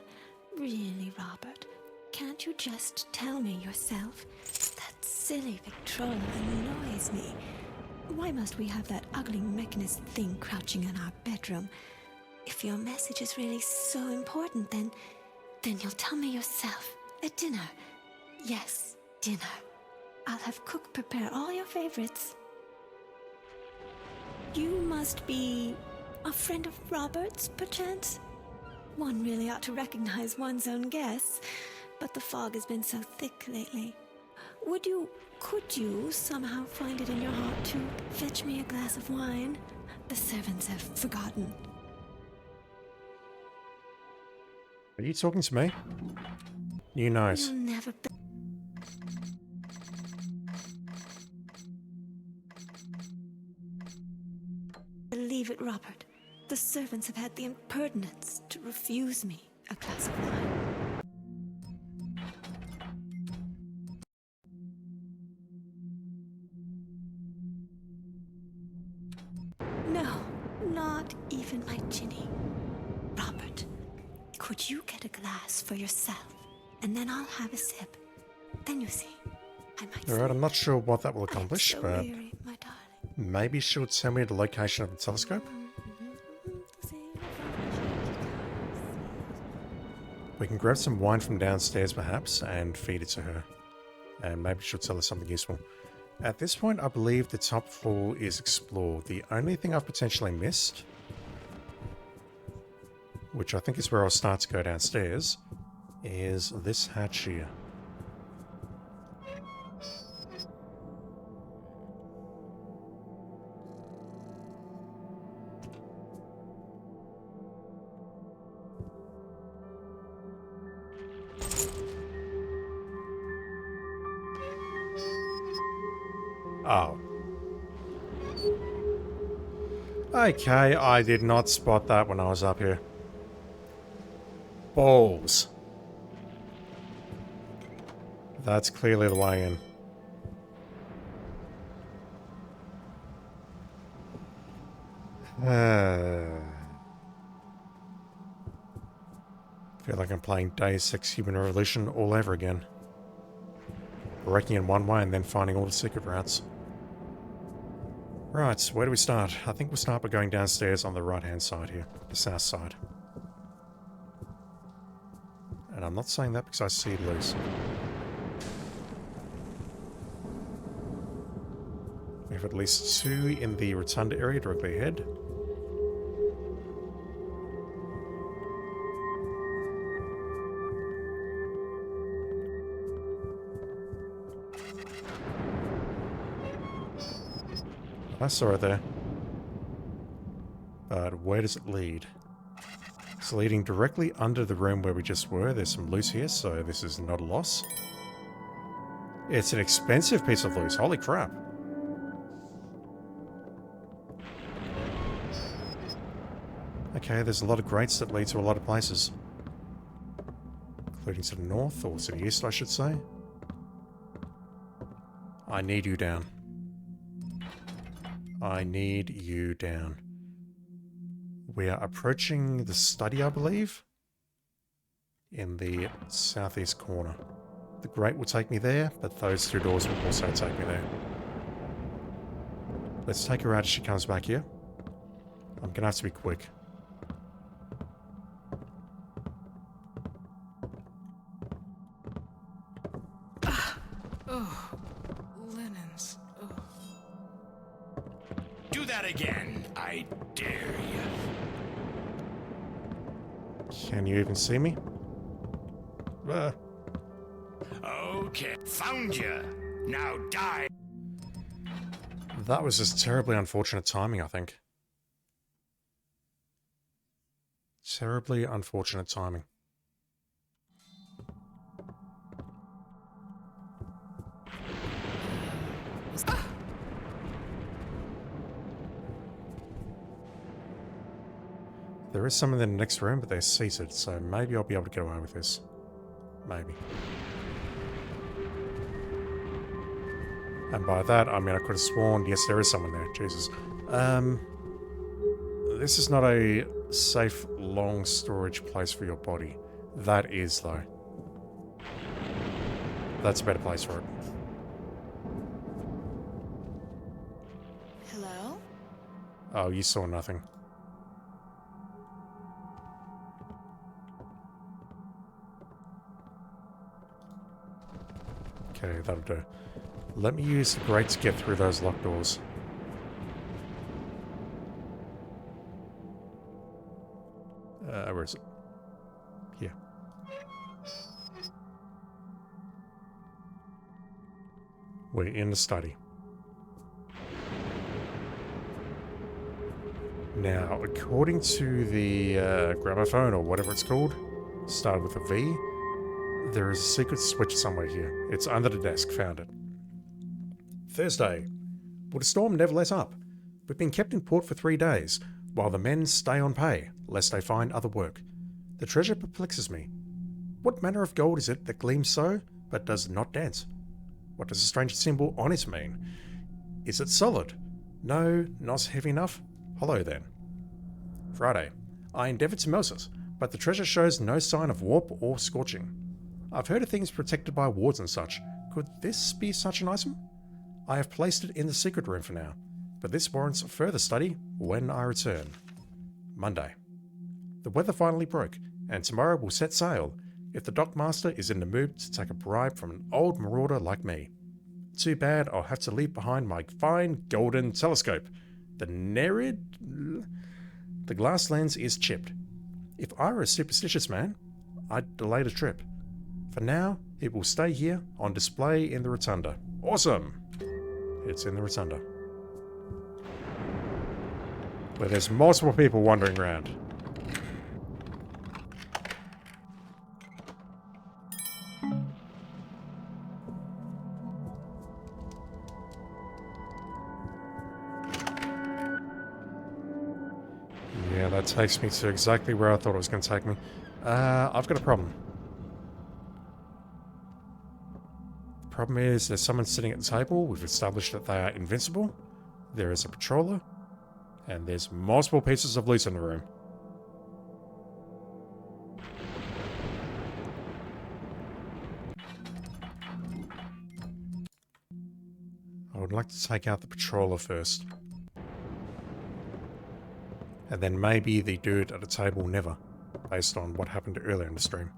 Really, Robert? Can't you just tell me yourself? That silly Victrola annoys me. Why must we have that ugly mechanist thing crouching in our bedroom? If your message is really so important, then you'll tell me yourself. At dinner. Yes, dinner. I'll have cook prepare all your favorites. You must be a friend of Robert's, perchance? One really ought to recognize one's own guess, but the fog has been so thick lately. Could you somehow find it in your heart to fetch me a glass of wine? The servants have forgotten. Are you talking to me? You knows. You'll never believe it, Robert. The servants have had the impertinence to refuse me a glass of wine. No, not even my Ginny. Robert, could you get a glass for yourself? And then I'll have a sip. Then you see, I might Alright, I'm not sure what that will I'm accomplish, so but weary, my darling. maybe she'll tell me the location of the telescope. We can grab some wine from downstairs, perhaps, and feed it to her. And maybe she'll tell us something useful. At this point, I believe the top floor is explored. The only thing I've potentially missed, which I think is where I'll start to go downstairs, is this hatch here. Oh. Okay, I did not spot that when I was up here. Balls. That's clearly the way in. Feel like I'm playing Deus Ex Human Revolution all over again. Breaking in one way and then finding all the secret routes. Right, where do we start? I think we'll start by going downstairs on the right-hand side here. The south side. And I'm not saying that because I see it loose. We have at least two in the rotunda area directly ahead. I saw it there. But where does it lead? It's leading directly under the room where we just were. There's some loot here, so this is not a loss. It's an expensive piece of loot. Holy crap. Okay, there's a lot of grates that lead to a lot of places. Including to the north, or to the east, I should say. I need you down. I need you down. We are approaching the study, I believe. In the southeast corner. The grate will take me there, but those two doors will also take me there. Let's take her out as she comes back here. I'm gonna have to be quick. Oh, linens. Oh. Do that again, I dare you. Can you even see me? Okay, found you. Now die. That was just terribly unfortunate timing, I think. Terribly unfortunate timing. There is someone in the next room, but they're seated, so maybe I'll be able to get away with this. Maybe. And by that, I mean I could have sworn, yes, there is someone there. Jesus. This is not a safe, long storage place for your body. That is, though. That's a better place for it. Hello? Oh, you saw nothing. Okay, that'll do. Let me use the grate to get through those locked doors. Where is it? Here. We're in the study. Now, according to the gramophone, or whatever it's called, started with a V, there is a secret switch somewhere here. It's under the desk. Found it. Thursday. Well, the storm never let up. We've been kept in port for 3 days, while the men stay on pay, lest they find other work. The treasure perplexes me. What manner of gold is it that gleams so, but does not dance? What does the strange symbol on it mean? Is it solid? No, not heavy enough? Hollow then. Friday. I endeavoured to melt it, but the treasure shows no sign of warp or scorching. I've heard of things protected by wards and such. Could this be such an item? I have placed it in the secret room for now, but this warrants further study when I return. Monday. The weather finally broke, and tomorrow we'll set sail, if the dockmaster is in the mood to take a bribe from an old marauder like me. Too bad I'll have to leave behind my fine golden telescope. The Nereid... The glass lens is chipped. If I were a superstitious man, I'd delay the trip. For now, it will stay here on display in the rotunda. Awesome! It's in the rotunda. Where there's multiple people wandering around. Yeah, that takes me to exactly where I thought it was going to take me. I've got a problem. The problem is there's someone sitting at the table. We've established that they are invincible. There is a patroller. And there's multiple pieces of loot in the room. I would like to take out the patroller first. And then maybe the dude at the table never, based on what happened earlier in the stream.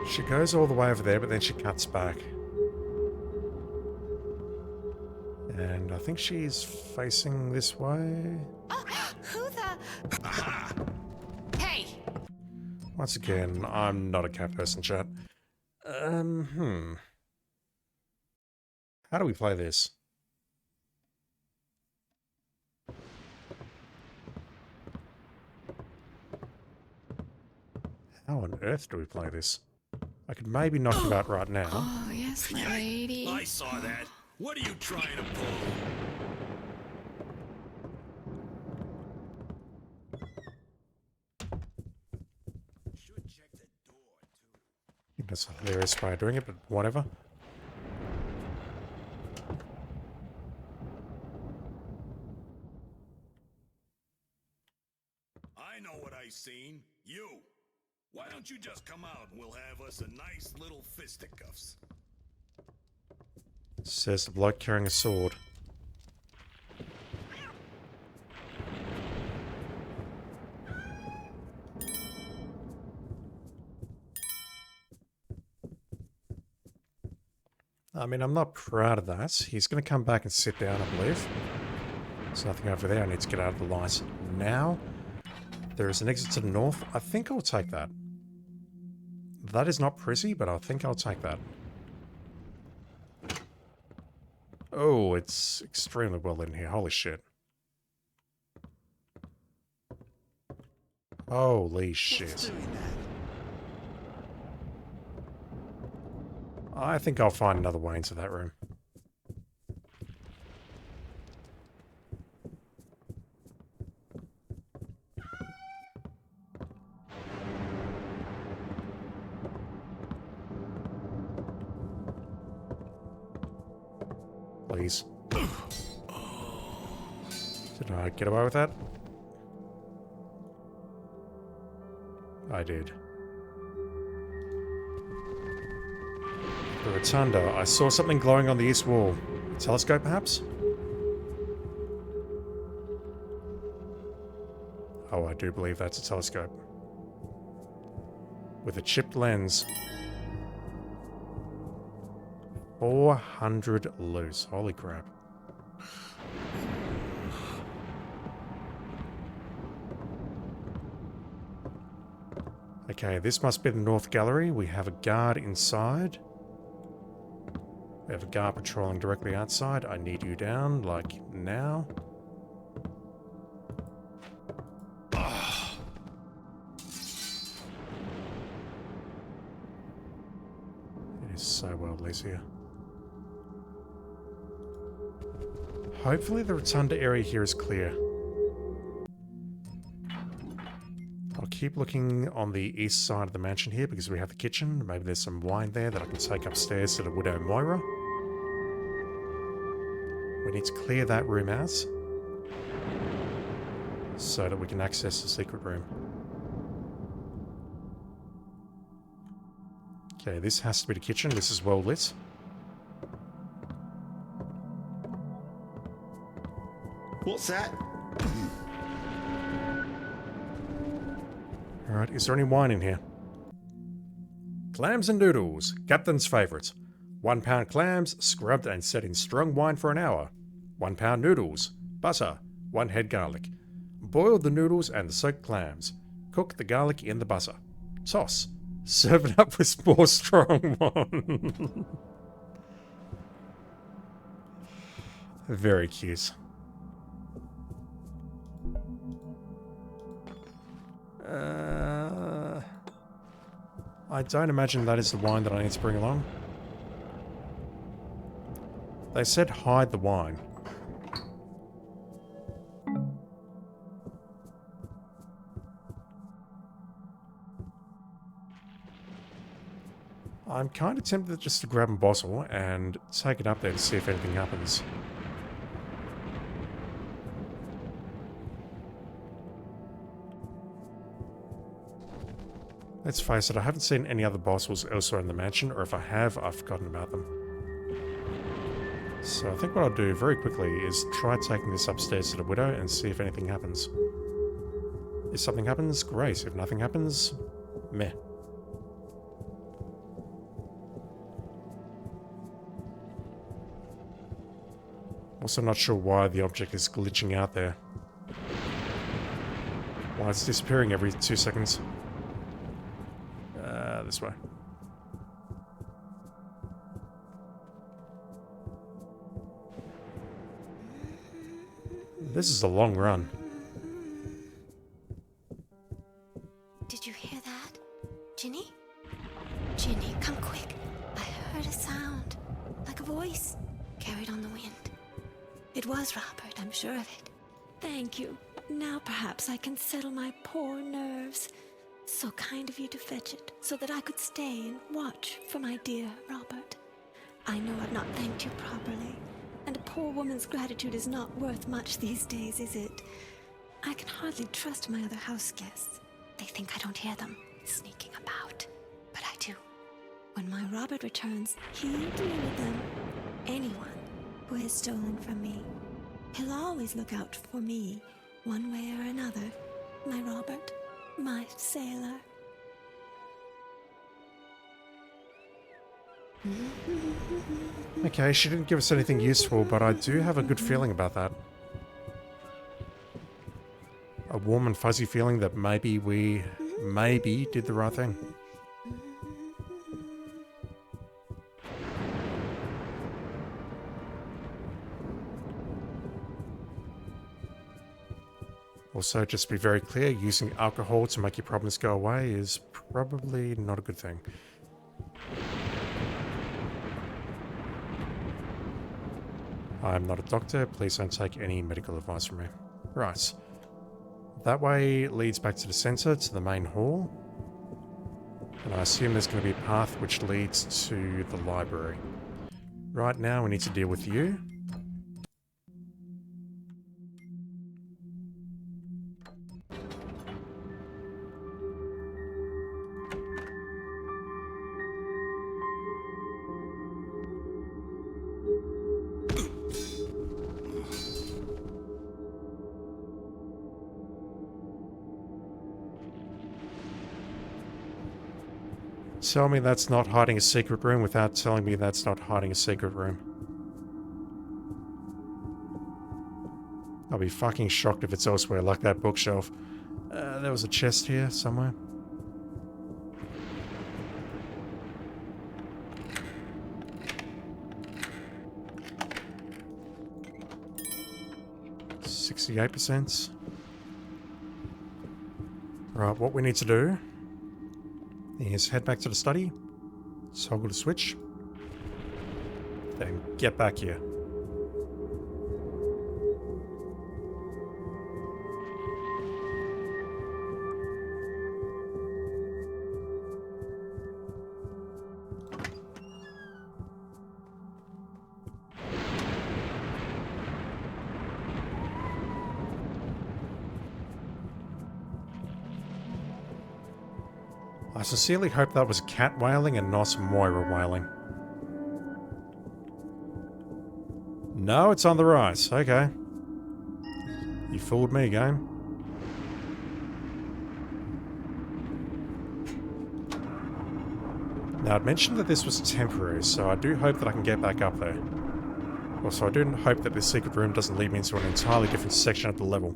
She goes all the way over there, but then she cuts back. And I think she's facing this way. Who the... Aha! Hey! Once again, I'm not a cat person, chat. How do we play this? How on earth do we play this? I could maybe knock you out right now. Oh, yes, my lady. I saw that. What are you trying to pull? Should check the door, too. I think that's a hilarious way of doing it, but whatever. I know what I seen. You. Why don't you just come out and we'll have us a nice little fisticuffs? Says the bloke carrying a sword. I mean, I'm not proud of that. He's going to come back and sit down, I believe. There's nothing over there. I need to get out of the light now. There is an exit to the north. I think I'll take that. That is not pretty, but I think I'll take that. Oh, it's extremely well lit in here. Holy shit. Holy shit. I think I'll find another way into that room. Please. Did I get away with that? I did. The rotunda. I saw something glowing on the east wall. A telescope, perhaps? Oh, I do believe that's a telescope. With a chipped lens. 400 loose. Holy crap. Okay, this must be the north gallery. We have a guard inside. We have a guard patrolling directly outside. I need you down, like, now. It is so well lit here. Hopefully the rotunda area here is clear. I'll keep looking on the east side of the mansion here because we have the kitchen. Maybe there's some wine there that I can take upstairs to the widow Moira. We need to clear that room out so that we can access the secret room. Okay, this has to be the kitchen. This is well lit. What's that? Alright, is there any wine in here? Clams and noodles, Captain's favourite. 1 pound clams, scrubbed and set in strong wine for an hour. 1 pound noodles, butter, 1 head garlic. Boil the noodles and the soaked clams. Cook the garlic in the butter. Toss. Serve it up with more strong wine. Very cute. I don't imagine that is the wine that I need to bring along. They said hide the wine. I'm kind of tempted just to grab a bottle and take it up there to see if anything happens. Let's face it, I haven't seen any other bottles elsewhere in the mansion, or if I have, I've forgotten about them. So I think what I'll do very quickly is try taking this upstairs to the widow and see if anything happens. If something happens, great. If nothing happens, meh. Also not sure why the object is glitching out there. Why it's disappearing every 2 seconds. This way. This is a long run. Did you hear that? Ginny? Ginny, come quick. I heard a sound. Like a voice. Carried on the wind. It was Robert, I'm sure of it. Thank you. Now perhaps I can settle my poor nerves. So kind of you to fetch it, so that I could stay and watch for my dear Robert. I know I've not thanked you properly, and a poor woman's gratitude is not worth much these days, is it? I can hardly trust my other house guests. They think I don't hear them sneaking about, but I do. When my Robert returns, he'll deal with them. Anyone who has stolen from me. He'll always look out for me, one way or another. My Robert. My sailor. Okay, she didn't give us anything useful, but I do have a good feeling about that. A warm and fuzzy feeling that maybe we did the right thing. Also, just to be very clear, using alcohol to make your problems go away is probably not a good thing. I'm not a doctor, please don't take any medical advice from me. Right. That way leads back to the center, to the main hall. And I assume there's going to be a path which leads to the library. Right now we need to deal with you. Tell me that's not hiding a secret room without telling me that's not hiding a secret room. I'll be fucking shocked if it's elsewhere, like that bookshelf. There was a chest here somewhere. %68%. Right, what we need to do is head back to the study, toggle the switch, then get back here. I sincerely hope that was cat wailing and not Moira wailing. No, it's on the right. Okay. You fooled me, game. Now, I'd mentioned that this was temporary, so I do hope that I can get back up there. Also, I do hope that this secret room doesn't lead me into an entirely different section of the level.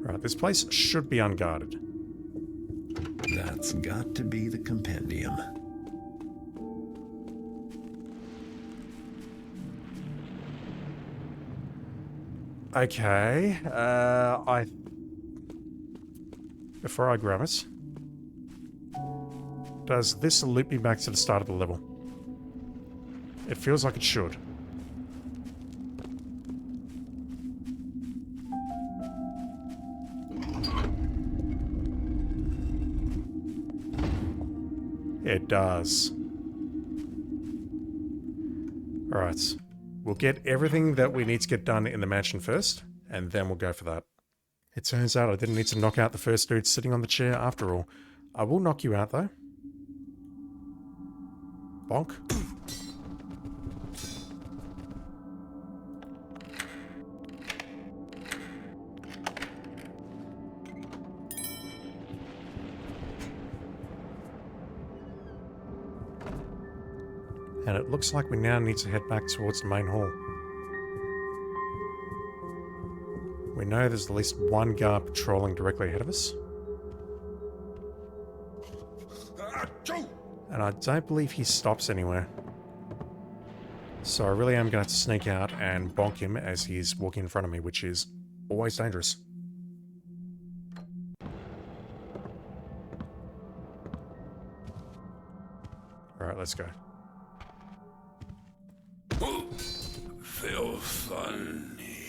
Right, this place should be unguarded. That's got to be the compendium. Okay, before I grab it, does this loop me back to the start of the level? It feels like it should. It does. Alright. We'll get everything that we need to get done in the mansion first, and then we'll go for that. It turns out I didn't need to knock out the first dude sitting on the chair after all. I will knock you out though. Bonk. And it looks like we now need to head back towards the main hall. We know there's at least one guard patrolling directly ahead of us. And I don't believe he stops anywhere. So I really am going to have to sneak out and bonk him as he's walking in front of me, which is always dangerous. Alright, let's go. Feel funny.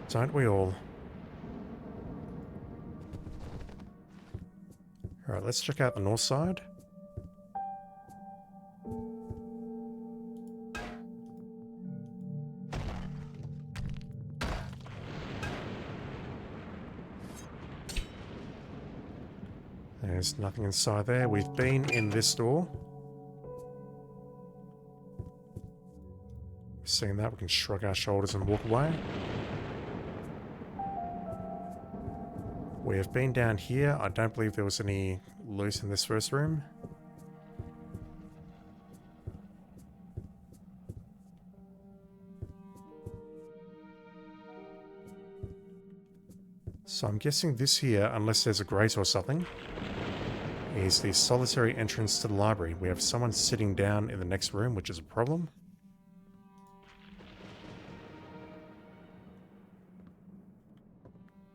Don't we all? Alright, let's check out the north side. There's nothing inside there. We've been in this door. Seeing that, we can shrug our shoulders and walk away. We have been down here. I don't believe there was any loot in this first room. So I'm guessing this here, unless there's a grate or something, is the solitary entrance to the library. We have someone sitting down in the next room, which is a problem.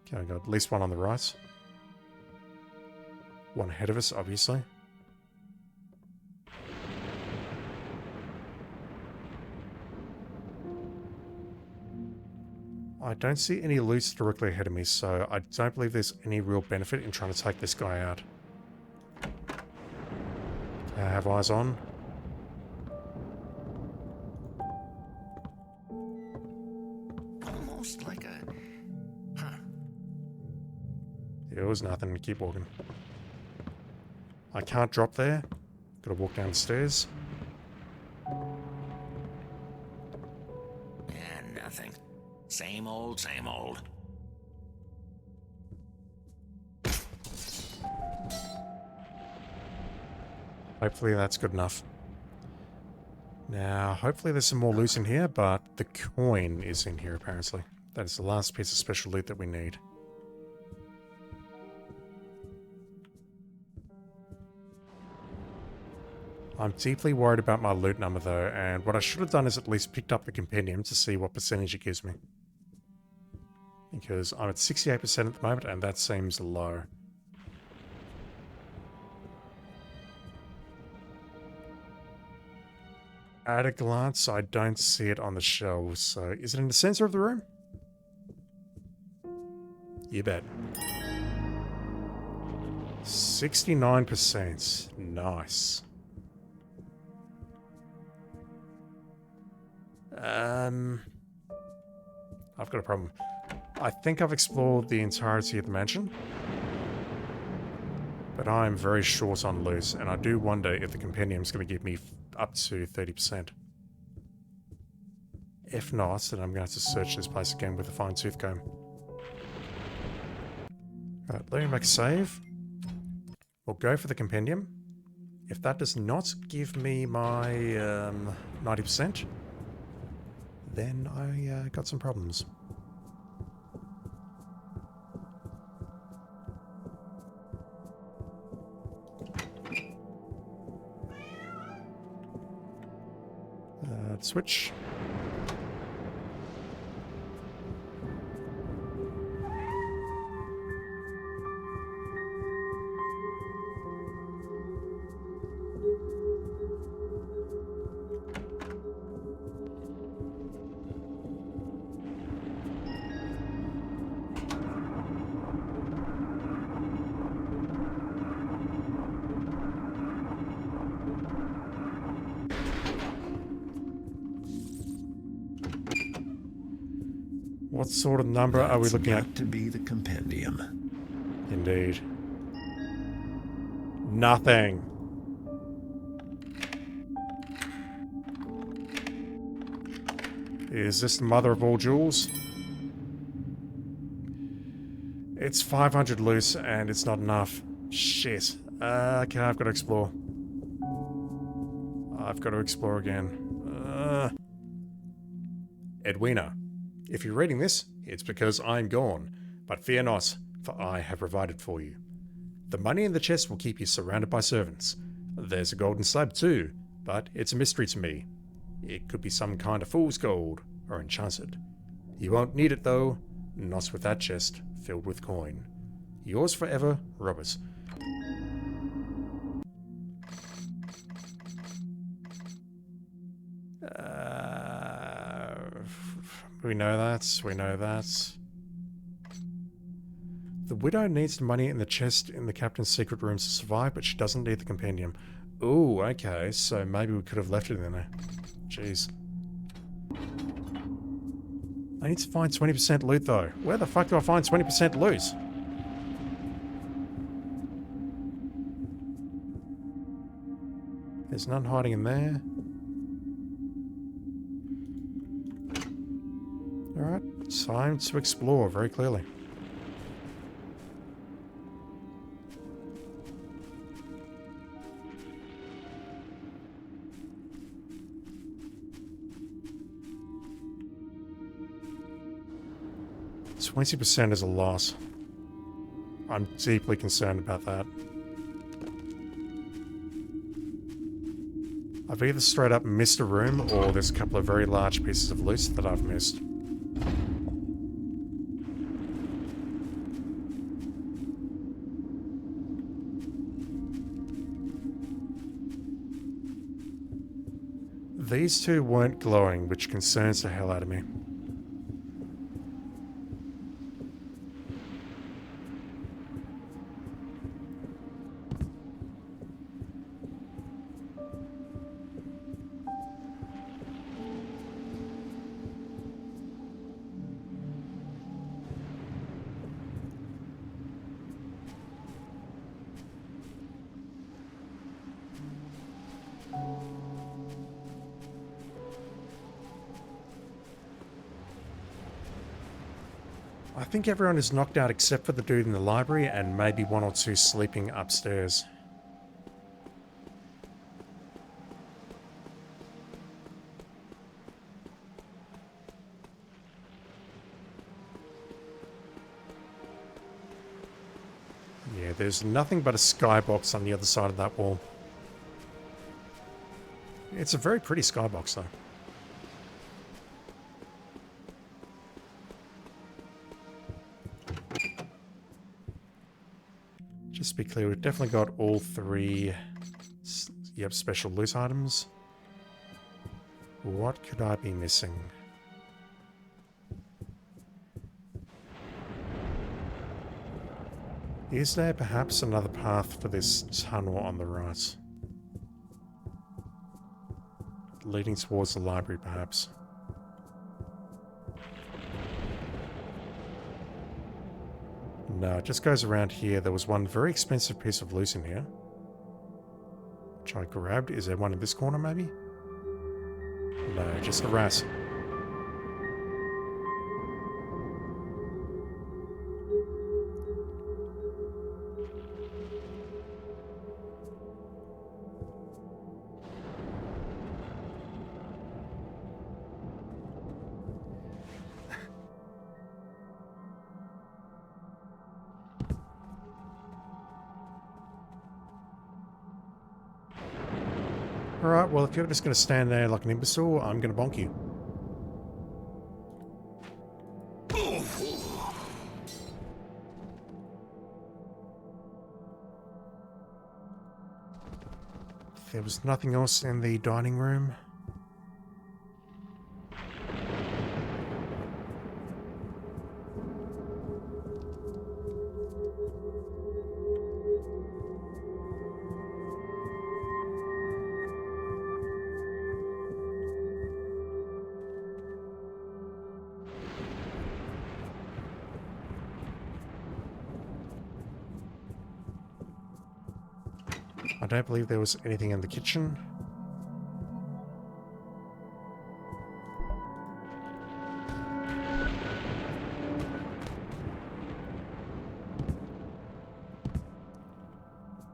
Okay, I got at least one on the right. One ahead of us, obviously. I don't see any loot directly ahead of me, so I don't believe there's any real benefit in trying to take this guy out. I have eyes on. Almost like a... Huh. It was nothing. Keep walking. I can't drop there. Gotta walk down the stairs. Yeah, nothing. Same old, same old. Hopefully that's good enough. Now, hopefully there's some more loot in here, but the coin is in here apparently. That is the last piece of special loot that we need. I'm deeply worried about my loot number though, and what I should have done is at least picked up the compendium to see what percentage it gives me. Because I'm at 68% at the moment, and that seems low. At a glance, I don't see it on the shelves, so is it in the center of the room? You bet. 69%. Nice. I've got a problem. I think I've explored the entirety of the mansion, but I'm very short on loot, and I do wonder if the compendium's going to give me up to 30%. If not, then I'm going to have to search this place again with a fine-tooth comb. Alright, let me make a save. We'll go for the compendium. If that does not give me my 90%, then I got some problems. Switch. What sort of number are we looking at? Got to be the compendium. Indeed. Nothing. Is this the mother of all jewels? It's 500 loose and it's not enough. Shit. Okay, I've got to explore. I've got to explore again. Edwina, if you're reading this, it's because I'm gone. But fear not, for I have provided for you. The money in the chest will keep you surrounded by servants. There's a golden slab too, but it's a mystery to me. It could be some kind of fool's gold, or enchanted. You won't need it though, not with that chest filled with coin. Yours forever, Robert. We know that. The widow needs the money in the chest in the captain's secret rooms to survive, but she doesn't need the compendium. Ooh, okay, so maybe we could have left it in there. Jeez. I need to find 20% loot though. Where the fuck do I find 20% loot? There's none hiding in there. Alright, time to explore very clearly. %20 is a loss. I'm deeply concerned about that. I've either straight up missed a room, or there's a couple of very large pieces of loot that I've missed. These two weren't glowing, which concerns the hell out of me. I think everyone is knocked out except for the dude in the library and maybe one or two sleeping upstairs. Yeah, there's nothing but a skybox on the other side of that wall. It's a very pretty skybox though. Just to be clear, we've definitely got all three special loot items. What could I be missing? Is there perhaps another path for this tunnel on the right? Leading towards the library, perhaps. No, it just goes around here. There was one very expensive piece of loot in here, which I grabbed. Is there one in this corner, maybe? No, just a rat. Alright, well if you're just going to stand there like an imbecile, I'm going to bonk you. There was nothing else in the dining room. I don't believe there was anything in the kitchen.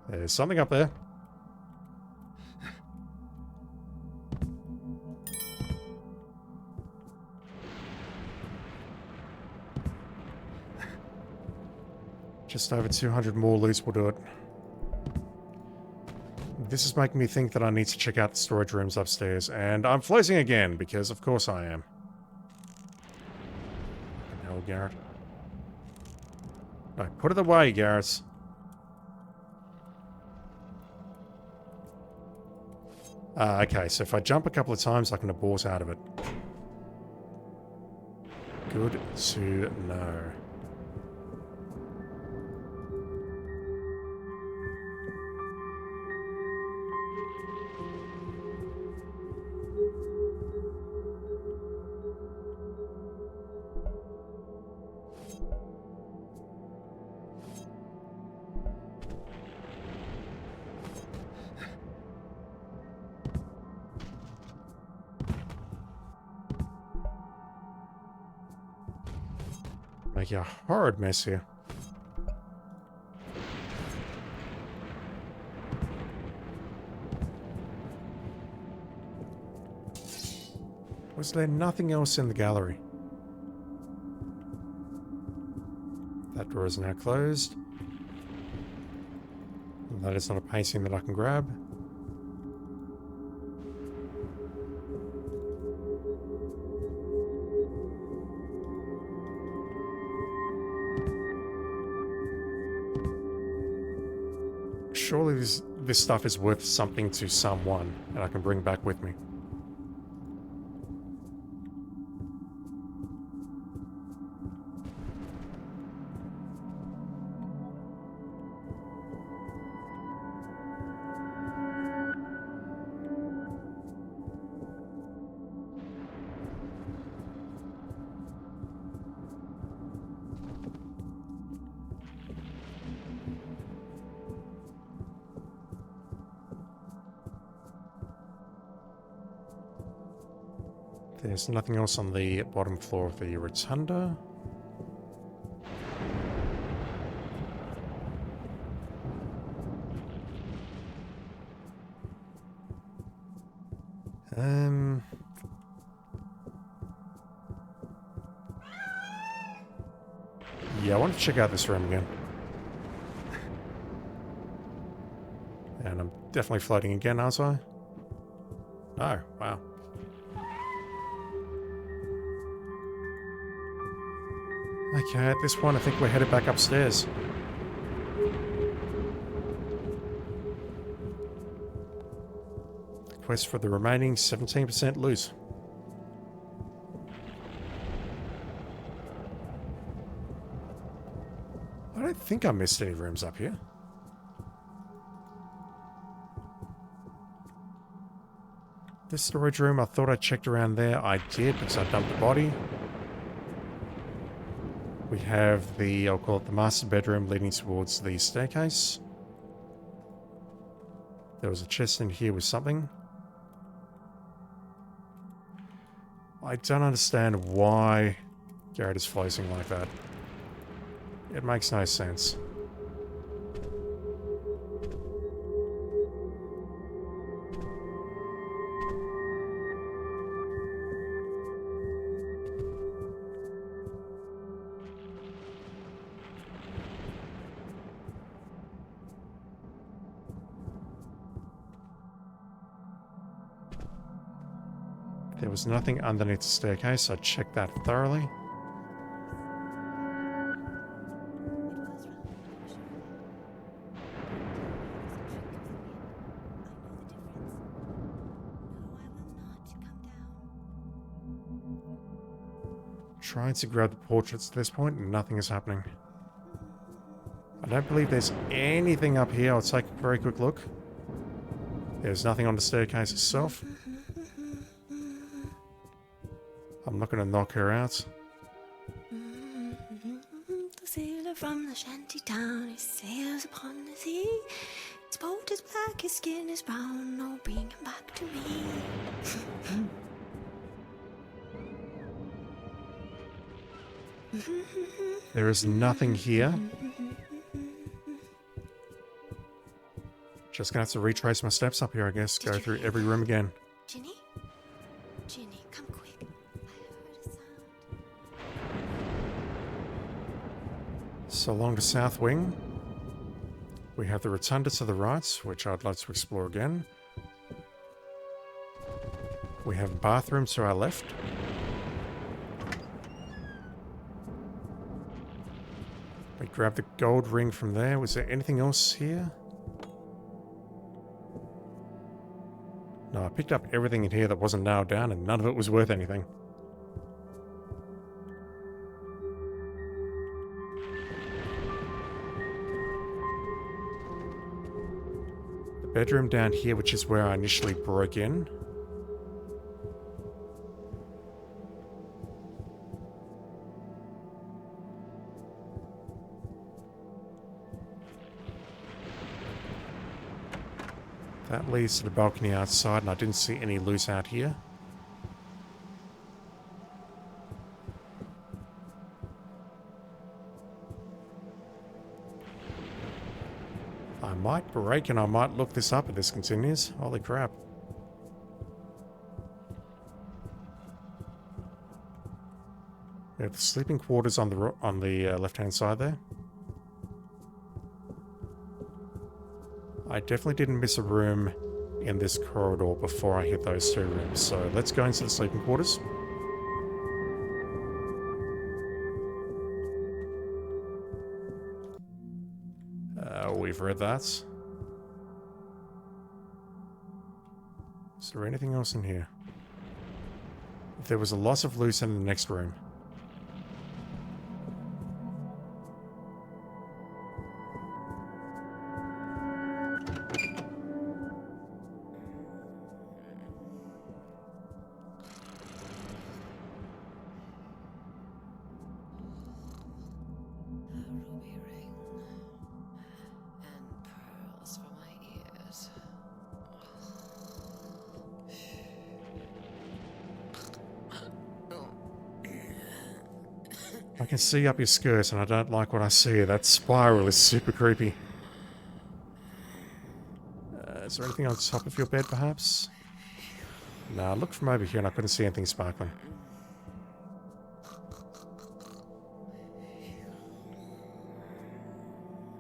There's something up there. Just over 200 more loot will do it. This is making me think that I need to check out the storage rooms upstairs, and I'm floating again, because of course I am. Fucking hell, Garrett. No, put it away, Garrett. Okay, so if I jump a couple of times, I can abort out of it. Good to know. Making a horrid mess here. Was there nothing else in the gallery? That door is now closed. That is not a painting that I can grab. Surely this stuff is worth something to someone, and I can bring back with me. There's nothing else on the bottom floor of the rotunda. Yeah, I want to check out this room again. And I'm definitely floating again, aren't I? Oh, wow. Okay, at this point I think we're headed back upstairs. Quest for the remaining 17% loot. I don't think I missed any rooms up here. This storage room, I thought I checked around there. I did, because I dumped the body. We have the, I'll call it the master bedroom leading towards the staircase. There was a chest in here with something. I don't understand why Garrett is floating like that. It makes no sense. There was nothing underneath the staircase. I checked that thoroughly. Trying to grab the portraits at this point, and nothing is happening. I don't believe there's anything up here. I'll take a very quick look. There's nothing on the staircase itself. I'm not going to knock her out. The sailor from the shanty town, he sails upon the sea. His boat is black, his skin is brown. Oh, bring him back to me. There is nothing here. Just gonna have to retrace my steps up here, I guess. Go through every room again. Ginny? Ginny, come quick. I heard a sound. So along the south wing, we have the rotunda to the right, which I'd like to explore again. We have a bathroom to our left. We grab the gold ring from there. Was there anything else here? No, I picked up everything in here that wasn't nailed down, and none of it was worth anything. The bedroom down here, which is where I initially broke in. That leads to the balcony outside, and I didn't see any loot out here. I might break and I might look this up if this continues. Holy crap. We have the sleeping quarters on the left-hand side there. I definitely didn't miss a room in this corridor before I hit those two rooms. So let's go into the sleeping quarters. We've read that. Is there anything else in here? There was a lot of loot in the next room. Ruby ring and pearls for my ears. I can see up your skirt and I don't like what I see. That spiral is super creepy. Is there anything on top of your bed, perhaps? Nah, I looked from over here and I couldn't see anything sparkling.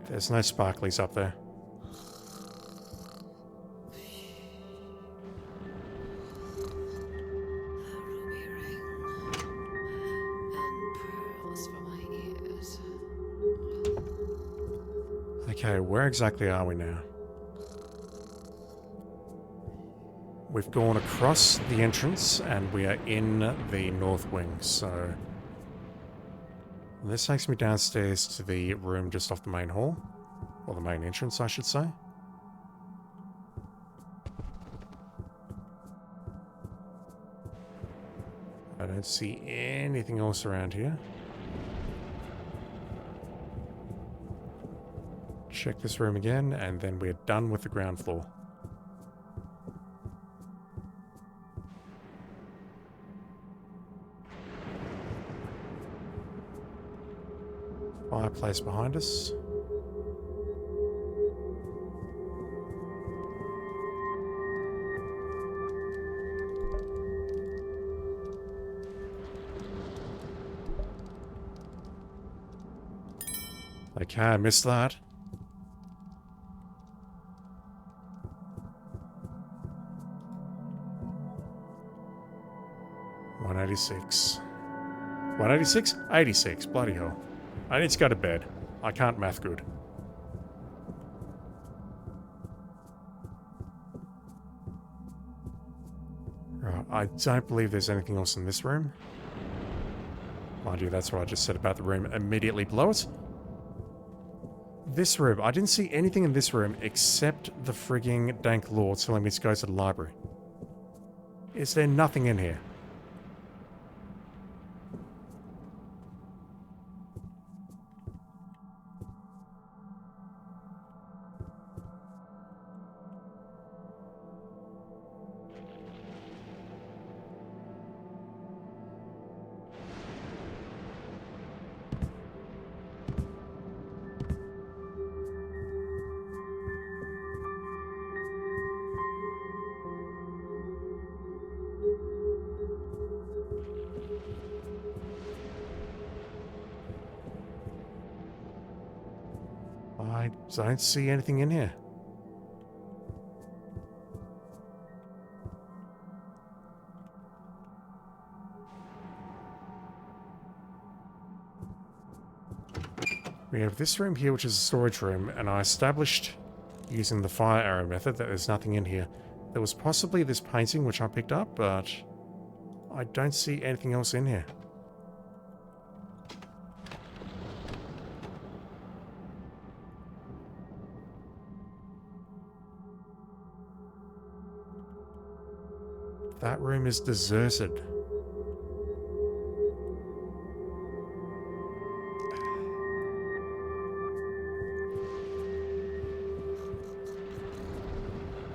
There's no sparklies up there. Ruby ring and pearls for my ears. Okay, where exactly are we now? We've gone across the entrance and we are in the north wing, so... This takes me downstairs to the room just off the main hall. Or the main entrance, I should say. I don't see anything else around here. Check this room again, and then we're done with the ground floor. Fireplace behind us. Okay, I missed that. $186. $186? 86. Bloody hell. I need to go to bed. I can't math good. Right, I don't believe there's anything else in this room. Mind you, that's what I just said about the room immediately below it. This room, I didn't see anything in this room except the frigging dank lord telling me to go to the library. Is there nothing in here? I don't see anything in here. We have this room here, which is a storage room, and I established using the fire arrow method that there's nothing in here. There was possibly this painting which I picked up, but I don't see anything else in here. That room is deserted.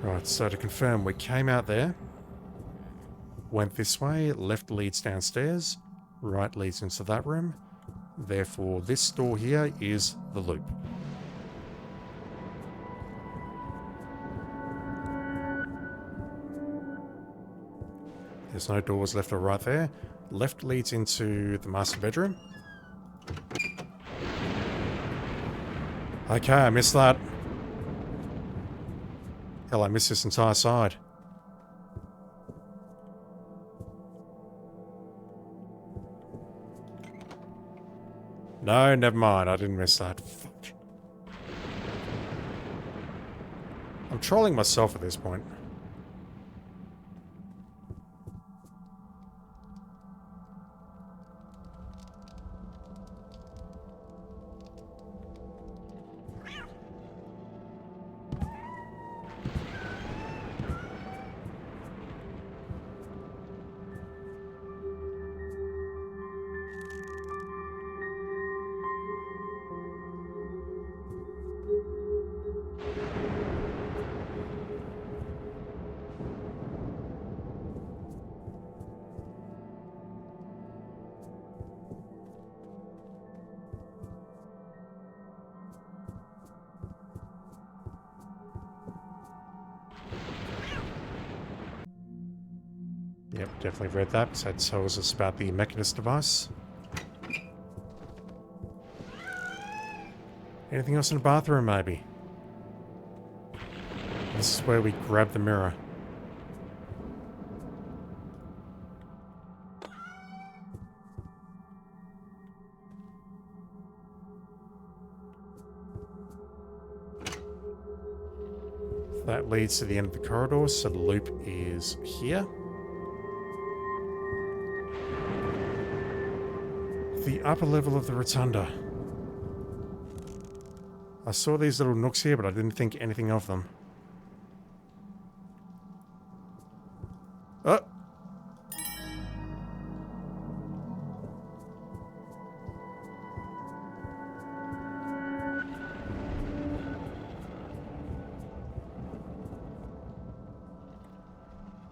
Right, so to confirm, we came out there, went this way, left leads downstairs, right leads into that room. Therefore, this door here is the loop. There's no doors left or right there. Left leads into the master bedroom. Okay, I missed that. Hell, I missed this entire side. No, never mind. I didn't miss that. Fuck. I'm trolling myself at this point. Yep, definitely read that. So that tells us about the Mechanist device. Anything else in the bathroom, maybe? This is where we grab the mirror. That leads to the end of the corridor, so the loop is here. The upper level of the rotunda. I saw these little nooks here, but I didn't think anything of them. Oh!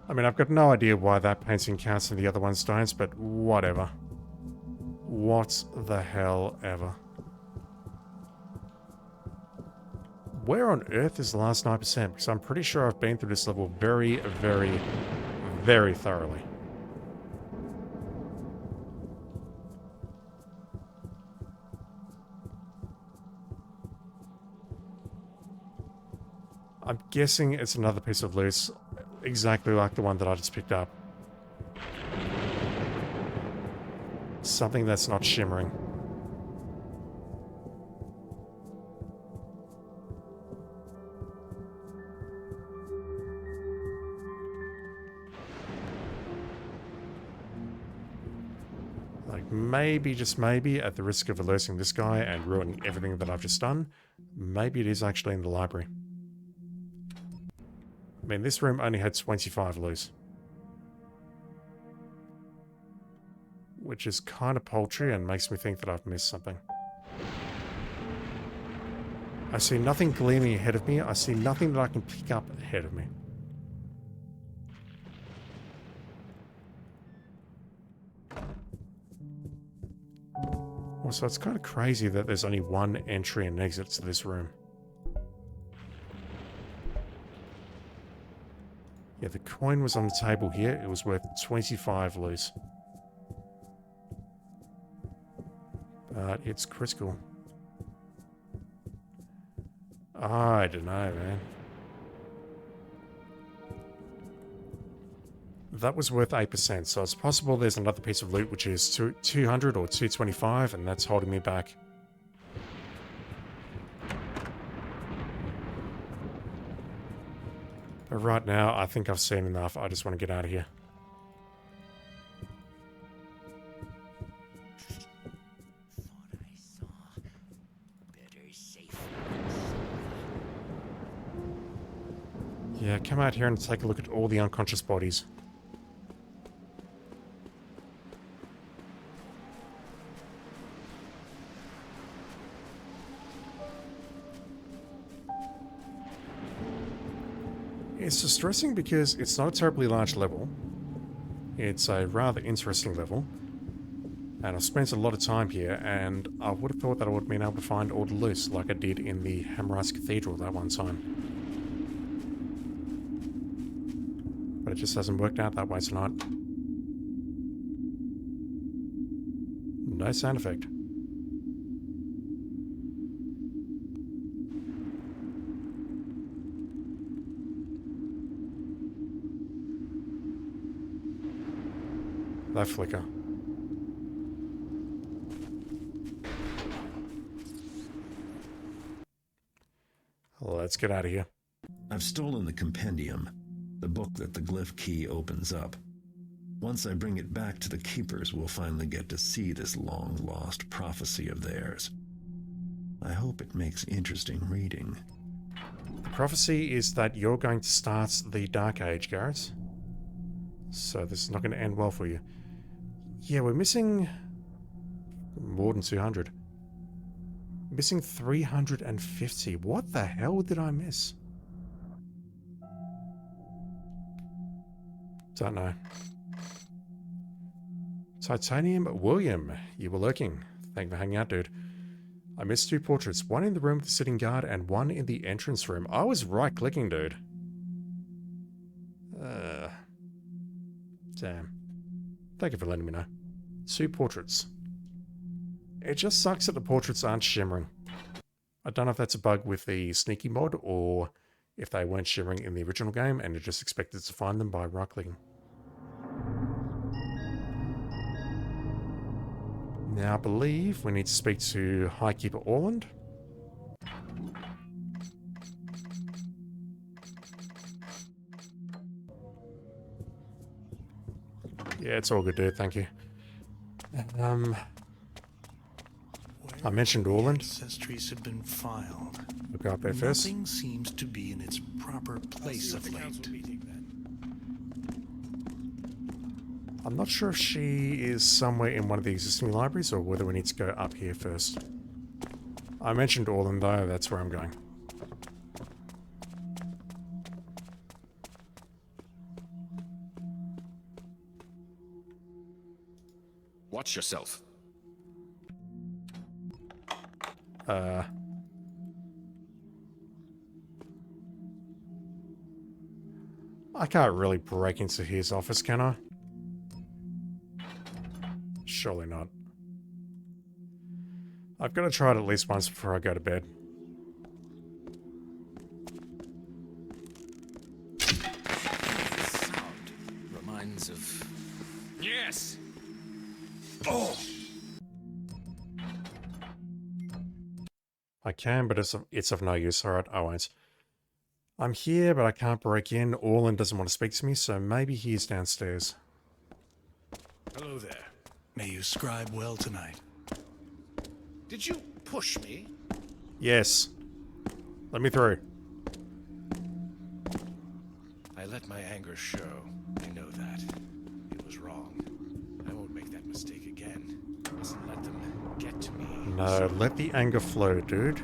I mean, I've got no idea why that painting counts and the other ones don't, but whatever. What the hell ever. Where on earth is the last 9%? Because I'm pretty sure I've been through this level very, very, very thoroughly. I'm guessing it's another piece of loot, exactly like the one that I just picked up. Something that's not shimmering. Like, maybe, just maybe, at the risk of alerting this guy and ruining everything that I've just done, maybe it is actually in the library. I mean, this room only had 25 loose. Which is kind of paltry and makes me think that I've missed something. I see nothing gleaming ahead of me. I see nothing that I can pick up ahead of me. Also, it's kind of crazy that there's only one entry and exit to this room. Yeah, the coin was on the table here. It was worth 25 loose. But it's critical. I don't know, man. That was worth 8%, so it's possible there's another piece of loot which is 200 or 225, and that's holding me back. But right now, I think I've seen enough. I just want to get out of here. Yeah, come out here and take a look at all the unconscious bodies. It's distressing because it's not a terribly large level. It's a rather interesting level. And I've spent a lot of time here, and I would have thought that I would have been able to find all the loot like I did in the Hammer's Cathedral that one time. But it just hasn't worked out that way tonight. No sound effect. That flicker. Let's get out of here. I've stolen the compendium, the book that the glyph key opens up. Once I bring it back to the keepers, we'll finally get to see this long-lost prophecy of theirs. I hope it makes interesting reading. The prophecy is that you're going to start the Dark Age, Garrett. So this is not going to end well for you. Yeah, we're missing more than 200. Missing 350. What the hell did I miss? Don't know. Titanium William, you were lurking. Thank you for hanging out, dude. I missed 2 portraits. One in the room with the sitting guard and one in the entrance room. I was right-clicking, dude. Damn. Thank you for letting me know. 2 portraits. It just sucks that the portraits aren't shimmering. I don't know if that's a bug with the sneaky mod or if they weren't shimmering in the original game and you're just expected to find them by right-clicking. Now I believe we need to speak to High Keeper Orland. Yeah, it's all good, dude. Thank you. I mentioned Orland. Ancestries have been filed. We'll go up there first. Nothing seems to be in its proper place of late. I'm not sure if she is somewhere in one of the existing libraries or whether we need to go up here first. I mentioned Orland though, that's where I'm going. Watch yourself. I can't really break into his office, can I? Surely not. I've got to try it at least once before I go to bed. Sound reminds of... Yes! Oh! I can, but it's of no use. Alright, I won't. I'm here, but I can't break in. Orland doesn't want to speak to me, so maybe he's downstairs. Hello there. May you scribe well tonight. Did you push me? Yes. Let me through. I let my anger show. I know that. It was wrong. I won't make that mistake again. Mustn't let them get to me. No, let the anger flow, dude.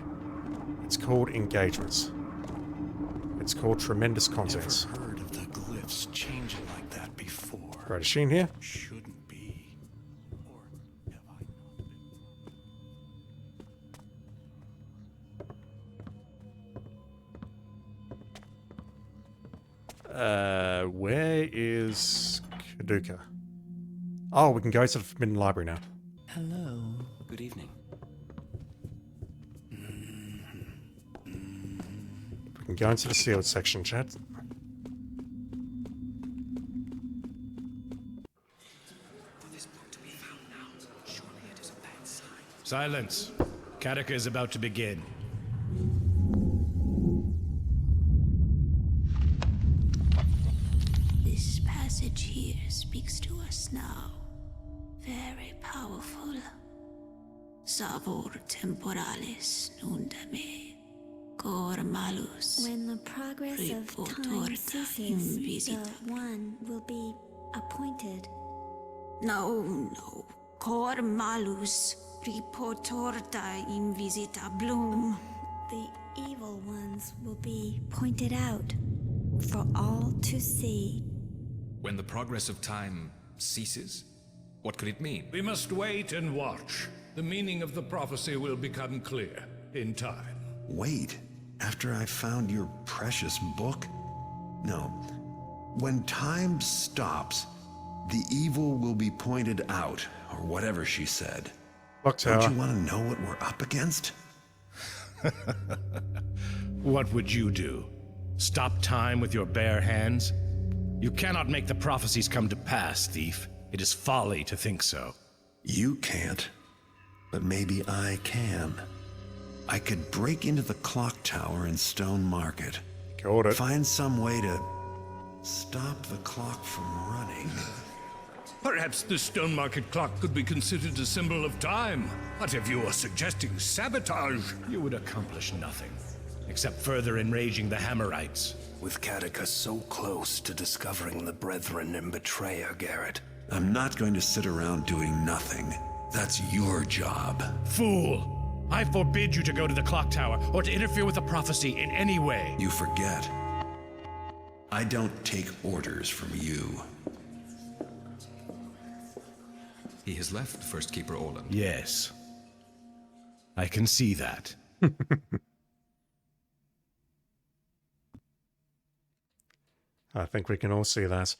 It's called engagements. It's called tremendous contents. Never heard of the glyphs changing like that before. Right, is she in here? Shouldn't be. Or have I not been? Where is Kaduka? Oh, we can go to the Forbidden Library now. Hello. Good evening. I'm going to the sealed section, chat. Silence. Kataka is about to begin. This passage here speaks to us now. Very powerful. Savor temporalis nundame. Cor malus. When the progress of time ceases, the one will be appointed. No. Cor malus. Reportorta invisita bloom. The evil ones will be pointed out for all to see. When the progress of time ceases? What could it mean? We must wait and watch. The meaning of the prophecy will become clear in time. Wait, after I found your precious book? No. When time stops, the evil will be pointed out, or whatever she said. Clock tower. Don't you want to know what we're up against? What would you do? Stop time with your bare hands? You cannot make the prophecies come to pass, thief. It is folly to think so. You can't, but maybe I can. I could break into the clock tower in Stone Market. Got it. Find some way to stop the clock from running. Perhaps the Stone Market clock could be considered a symbol of time. But if you are suggesting sabotage... You would accomplish nothing, except further enraging the Hammerites. With Kataka so close to discovering the Brethren and betrayer, Garrett. I'm not going to sit around doing nothing. That's your job. Fool! I forbid you to go to the clock tower or to interfere with the prophecy in any way. You forget. I don't take orders from you. He has left First Keeper Orland. Yes. I can see that. I think we can all see that.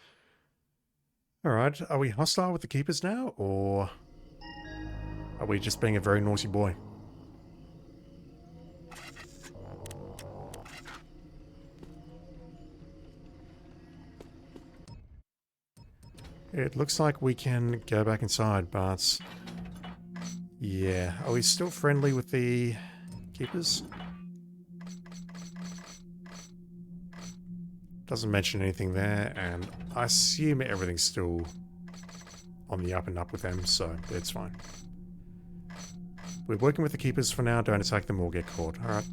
Alright, are we hostile with the Keepers now, or are we just being a very naughty boy? It looks like we can go back inside, but yeah, are we still friendly with the Keepers? Doesn't mention anything there, and I assume everything's still on the up and up with them, so it's fine. We're working with the Keepers for now, don't attack them or get caught. Alright.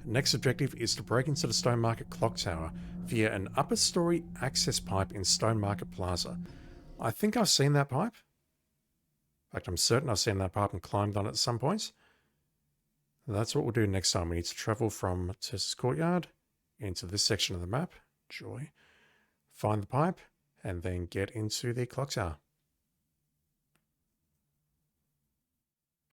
Next objective is to break into the Stone Market Clock Tower via an upper story access pipe in Stone Market Plaza. I think I've seen that pipe. In fact, I'm certain I've seen that pipe and climbed on it at some point. That's what we'll do next time. We need to travel from Tessa's Courtyard into this section of the map. Joy. Find the pipe, and then get into the clock tower.